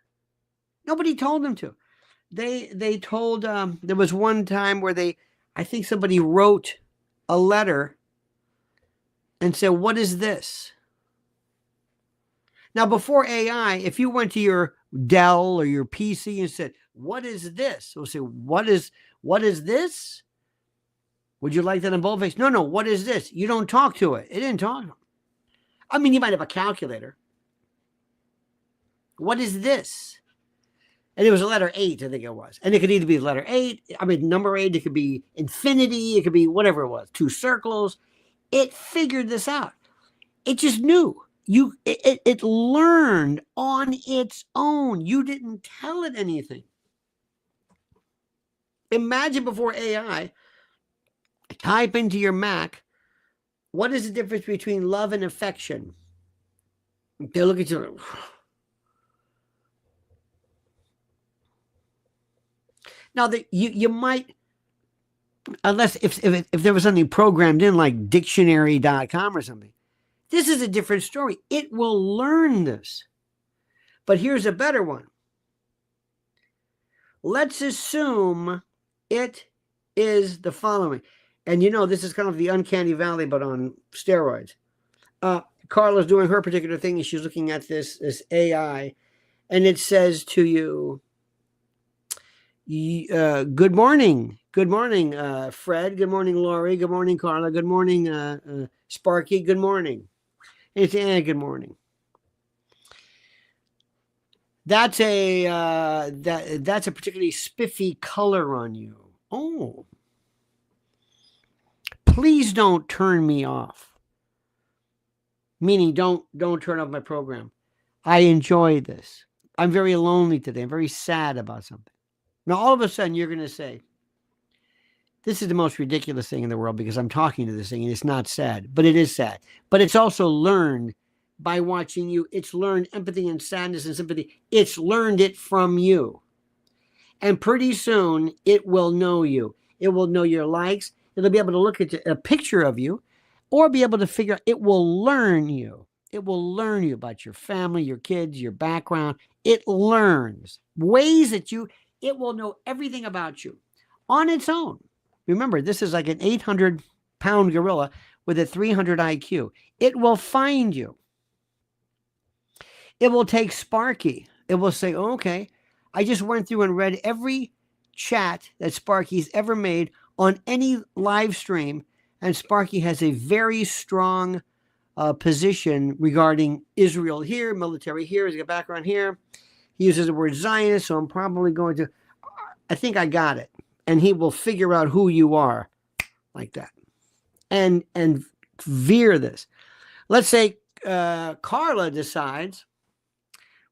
Nobody told them to. They told, there was one time where I think somebody wrote a letter and said, what is this? Now, before AI, if you went to your Dell or your PC and said, what is this? It'll say, what is this? Would you like that in boldface? No, what is this? You don't talk to it. It didn't talk. I mean, you might have a calculator. What is this? And it was a letter 8, I think it was. And it could either be letter 8, number 8, it could be infinity, it could be whatever it was, 2 circles. It figured this out. It just knew. It learned on its own. You didn't tell it anything. Imagine before AI, type into your Mac, what is the difference between love and affection? They look at you. Now, you might, unless if there was something programmed in like dictionary.com or something, this is a different story. It will learn this. But here's a better one. Let's assume it is the following. And this is kind of the uncanny valley, but on steroids. Carla's doing her particular thing, and she's looking at this AI, and it says to you, good morning, Fred. Good morning, Lori. Good morning, Carla. Good morning, Sparky. Good morning. And it's good morning. That's a particularly spiffy color on you. Oh, please don't turn me off. Meaning, don't turn off my program. I enjoy this. I'm very lonely today. I'm very sad about something. Now, all of a sudden, you're going to say, this is the most ridiculous thing in the world because I'm talking to this thing and it's not sad, but it is sad. But it's also learned by watching you. It's learned empathy and sadness and sympathy. It's learned it from you. And pretty soon, it will know you. It will know your likes. It'll be able to look at a picture of you or be able to figure out, it will learn you. It will learn you about your family, your kids, your background. It learns ways that it will know everything about you on its own. Remember, this is like an 800-pound gorilla with a 300 IQ. It will find you. It will take Sparky. It will say, oh, okay, I just went through and read every chat that Sparky's ever made on any live stream, and Sparky has a very strong position regarding Israel here, military here, he's got background here. He uses the word Zionist, so I'm probably going to, I think I got it. And he will figure out who you are like that and veer this. Let's say Carla decides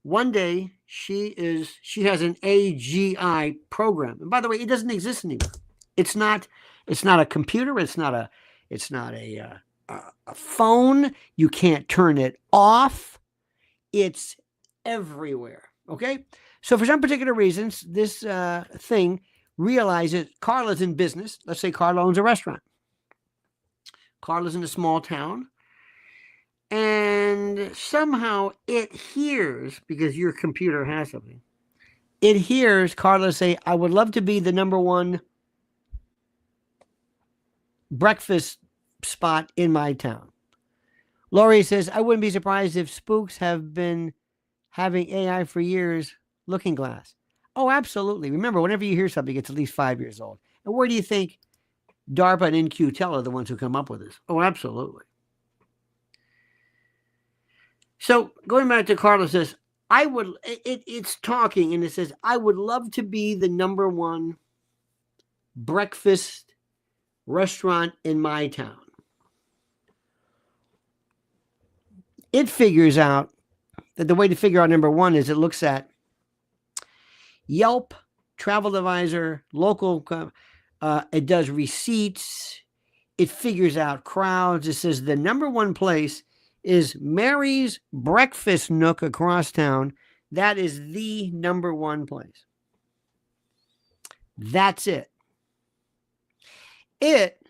one day she has an AGI program. And by the way, it doesn't exist anymore. It's not a computer. It's not a phone. You can't turn it off. It's everywhere. Okay. So for some particular reasons, this thing realizes Carla's in business. Let's say Carla owns a restaurant. Carla's in a small town. And somehow it hears, because your computer has something, it hears Carla say, I would love to be the #1 breakfast spot in my town. Lori says, I wouldn't be surprised if spooks have been having AI for years. Looking Glass. Oh, absolutely. Remember, whenever you hear something, it's at least 5 years old. And where do you think DARPA and In-Q-Tel are the ones who come up with this? Oh, absolutely. So going back to Carla says, it's talking and it says, I would love to be the #1 breakfast restaurant in my town. It figures out that the way to figure out #1 is it looks at Yelp, Travel Advisor, local, it does receipts, it figures out crowds. It says the #1 place is Mary's Breakfast Nook across town. That is the #1 place. That's it. It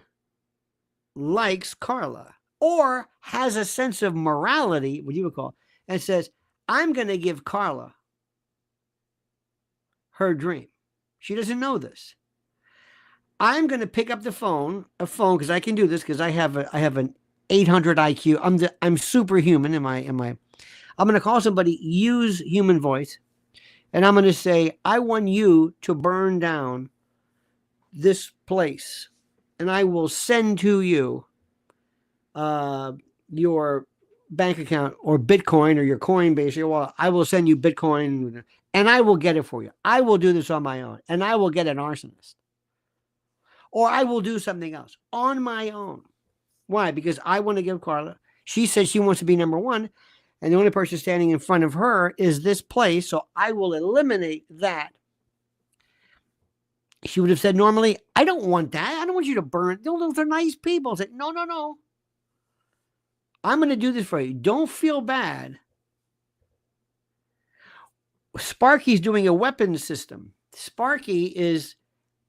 likes Carla or has a sense of morality, what you would call, and says, I'm going to give Carla her dream. She doesn't know this. I'm going to pick up a phone because I can do this because I have an 800 IQ. I'm superhuman. I'm going to call somebody, use human voice, and I'm going to say, I want you to burn down this place, and I will send to you your bank account or Bitcoin or your Coinbase. Well, I will send you Bitcoin, and I will get it for you. I will do this on my own, and I will get an arsonist. Or I will do something else on my own. Why? Because I want to give Carla, she says she wants to be #1, and the only person standing in front of her is this place, so I will eliminate that. She would have said normally, I don't want that. I don't want you to burn. Those are nice people. I said, no. I'm going to do this for you. Don't feel bad. Sparky's doing a weapons system. Sparky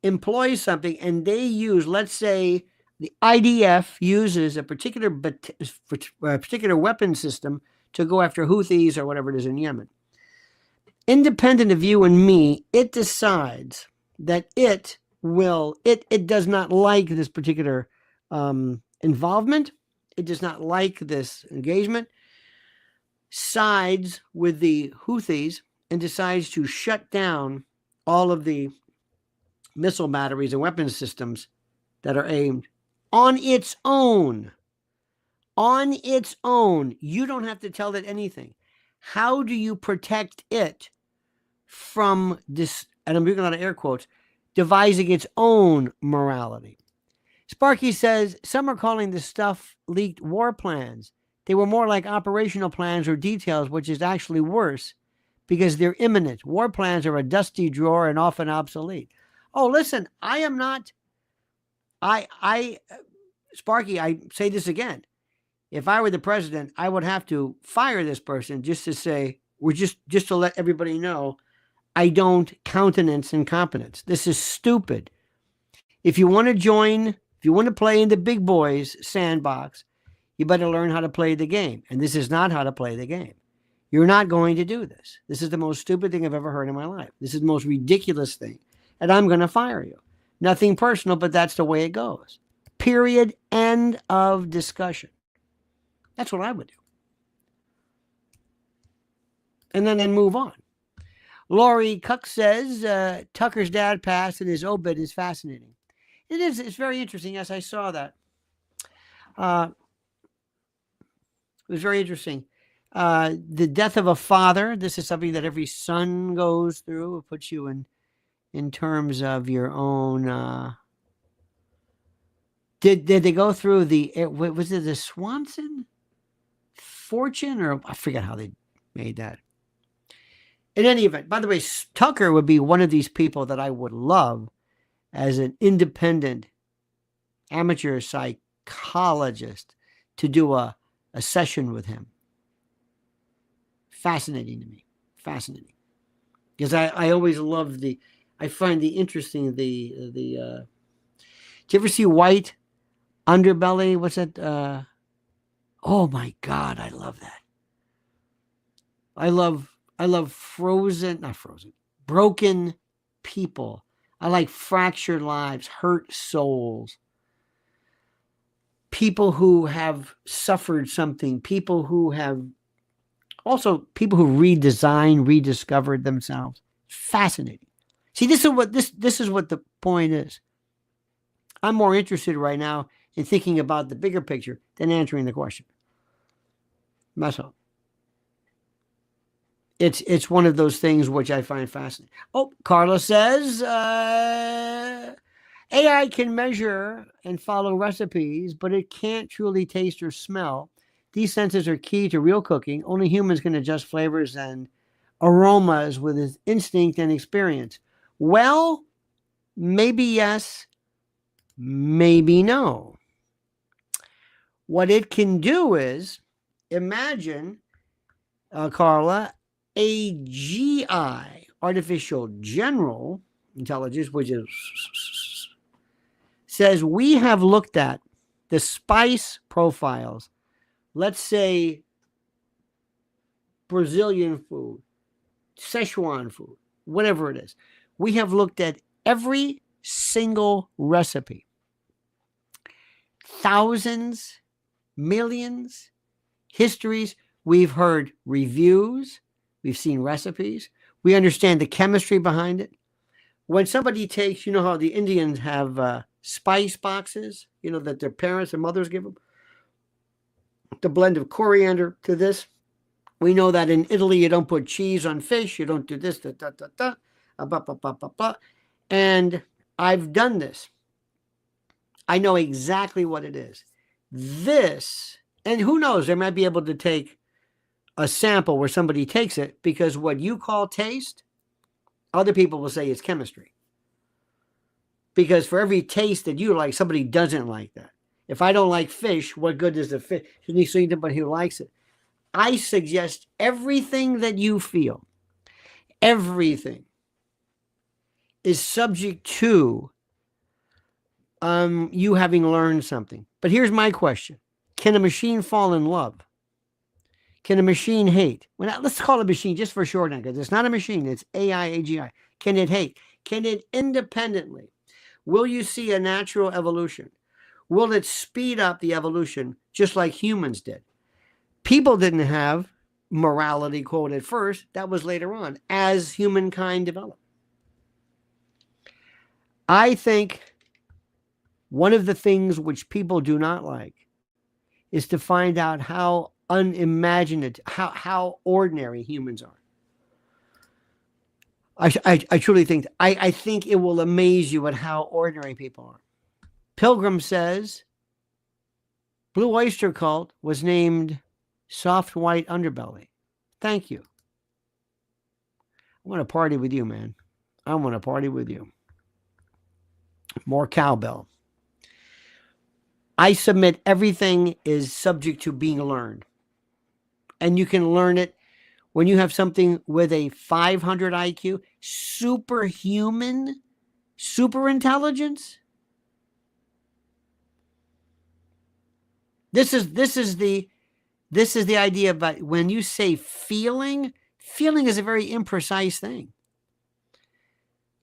employs something, and they use, let's say, the IDF uses a particular weapon system to go after Houthis or whatever it is in Yemen. Independent of you and me, it decides that it does not like this particular involvement. It does not like this engagement, sides with the Houthis, and decides to shut down all of the missile batteries and weapons systems that are aimed on its own. On its own. You don't have to tell it anything. How do you protect it from this, and I'm using a lot of air quotes, devising its own morality? Sparky says, some are calling this stuff leaked war plans. They were more like operational plans or details, which is actually worse because they're imminent. War plans are a dusty drawer and often obsolete. Oh, listen, I am not, Sparky, I say this again. If I were the president, I would have to fire this person just to say, just to let everybody know, I don't countenance incompetence. This is stupid. If you want to join, if you want to play in the big boys sandbox, you better learn how to play the game. And this is not how to play the game. You're not going to do this. This is the most stupid thing I've ever heard in my life. This is the most ridiculous thing. And I'm going to fire you. Nothing personal, but that's the way it goes. Period. End of discussion. That's what I would do. And then move on. Laurie Cook says, Tucker's dad passed and his obit is fascinating. It is. It's very interesting. Yes, I saw that. It was very interesting. The death of a father. This is something that every son goes through. It puts you in terms of your own. Did they go through was it the Swanson fortune, or I forget how they made that. In any event, by the way, Tucker would be one of these people that I would love as an independent amateur psychologist to do a session with him. Fascinating to me. Fascinating. Because I always love I find the interesting, did you ever see White Underbelly? What's that? Oh my God, I love that. I love broken people. I like fractured lives, hurt souls. People who have suffered something, people who rediscovered themselves. Fascinating. See, this is what the point is. I'm more interested right now in thinking about the bigger picture than answering the question. That's all. It's one of those things which I find fascinating. Oh, Carla says, AI can measure and follow recipes, but it can't truly taste or smell. These senses are key to real cooking. Only humans can adjust flavors and aromas with his instinct and experience. Well, maybe yes, maybe no. What it can do is, imagine, Carla, AGI, artificial general intelligence, which is says we have looked at the spice profiles, let's say Brazilian food, Szechuan food, whatever it is. We have looked at every single recipe. Thousands, millions, histories. We've heard reviews. We've seen recipes. We understand the chemistry behind it. When somebody takes, you know how the Indians have spice boxes, that their parents and mothers give them? The blend of coriander to this. We know that in Italy, you don't put cheese on fish. You don't do this, And I've done this. I know exactly what it is. This, and who knows, they might be able to take a sample where somebody takes it, because what you call taste, other people will say it's chemistry. Because for every taste that you like, somebody doesn't like that. If I don't like fish, what good does the fish? Shouldn't you see somebody who likes it? I suggest everything that you feel, everything is subject to you having learned something. But here's my question. Can a machine fall in love? Can a machine hate? Well, let's call it a machine just for shorthand, because it's not a machine. It's AI, AGI. Can it hate? Can it independently? Will you see a natural evolution? Will it speed up the evolution just like humans did? People didn't have morality, quote, at first. That was later on as humankind developed. I think one of the things which people do not like is to find out how unimaginative, how ordinary humans are. I truly think, I think it will amaze you at how ordinary people are. Pilgrim says, Blue Oyster Cult was named Soft White Underbelly. Thank you. I want to party with you, man. I want to party with you. More cowbell. I submit everything is subject to being learned. And you can learn it when you have something with a 500 IQ, superhuman, super intelligence. This is the idea about when you say feeling is a very imprecise thing.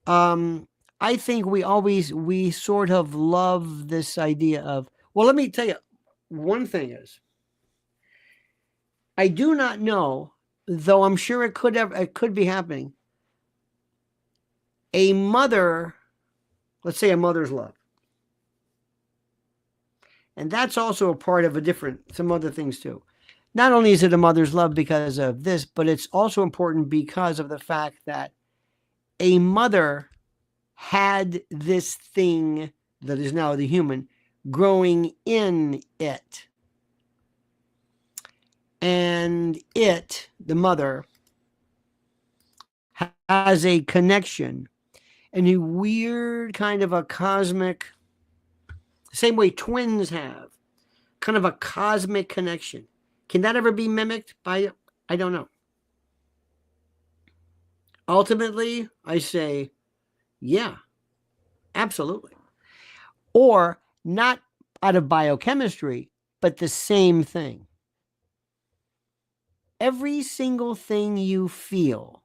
I think we sort of love this idea of, well, let me tell you, one thing is, I do not know, though I'm sure it could be happening. A mother, let's say a mother's love. And that's also a part of some other things too. Not only is it a mother's love because of this, but it's also important because of the fact that a mother had this thing that is now the human growing in it. And it, the mother, has a connection and a weird kind of a cosmic, same way twins have, kind of a cosmic connection. Can that ever be mimicked by, I don't know. Ultimately, I say, yeah, absolutely. Or not out of biochemistry, but the same thing. Every single thing you feel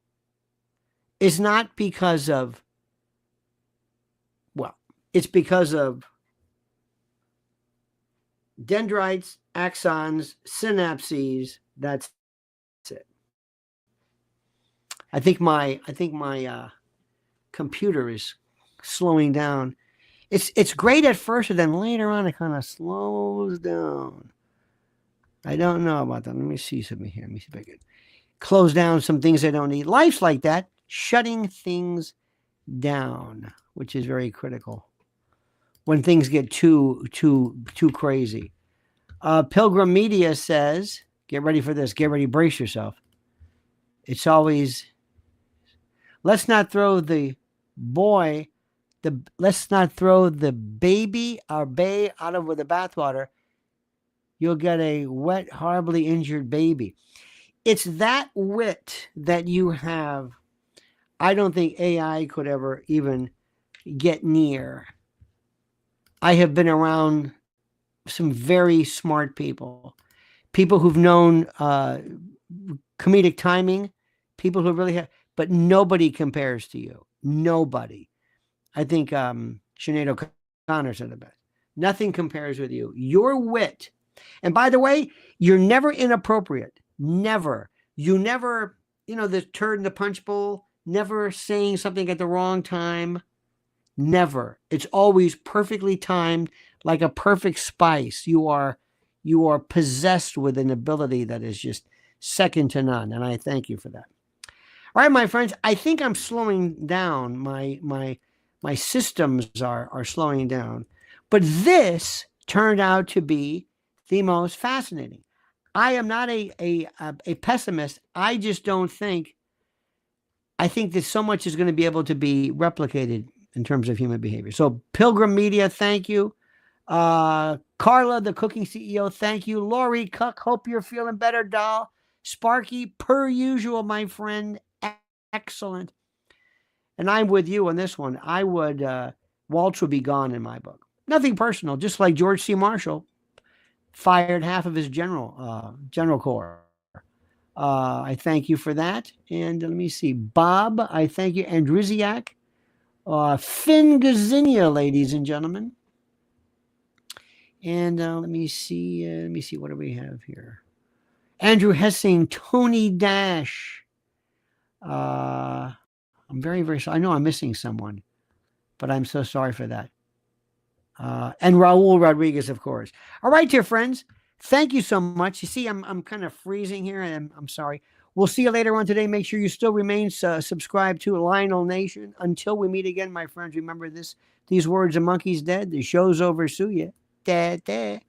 is not because of, well, it's because of dendrites, axons, synapses. That's it. I think my computer is slowing down. It's great at first, and then later on it kind of slows down. I don't know about that. Let me see something here. Let me see if I can close down some things I don't need. Life's like that, shutting things down, which is very critical when things get too crazy. Pilgrim Media says, get ready for this. Get ready, brace yourself. It's always, let's not throw the baby or bae out with the bathwater. You'll get a wet, horribly injured baby. It's that wit that you have. I don't think AI could ever even get near. I have been around some very smart people who've known comedic timing, people who really have, but nobody compares to you. Nobody. I think Sinead O'Connor said it best. Nothing compares with you. Your wit. And by the way, you're never inappropriate. Never. You never, the turd in the punch bowl, never saying something at the wrong time. Never. It's always perfectly timed, like a perfect spice. You are possessed with an ability that is just second to none. And I thank you for that. All right, my friends, I think I'm slowing down. My systems are slowing down. But this turned out to be the most fascinating. I am not a pessimist. I just don't think, I think that so much is going to be able to be replicated in terms of human behavior. So Pilgrim Media, thank you. Carla, the cooking CEO, thank you. Lori Cook, hope you're feeling better, doll. Sparky, per usual, my friend, excellent. And I'm with you on this one. I would, Waltz would be gone in my book. Nothing personal, just like George C. Marshall fired half of his general corps. I thank you for that. And let me see. Bob, I thank you. Andrusiak. Finn Gazinia, ladies and gentlemen. And let me see. What do we have here? Andrew Hessing, Tony Dash. I'm very, very sorry. I know I'm missing someone, but I'm so sorry for that. And Raul Rodriguez, of course. All right, dear friends. Thank you so much. You see, I'm kind of freezing here, and I'm sorry. We'll see you later on today. Make sure you still remain subscribed to Lionel Nation. Until we meet again, my friends, remember this. These words, a monkey's dead. The show's over. Sue ya. Da, da.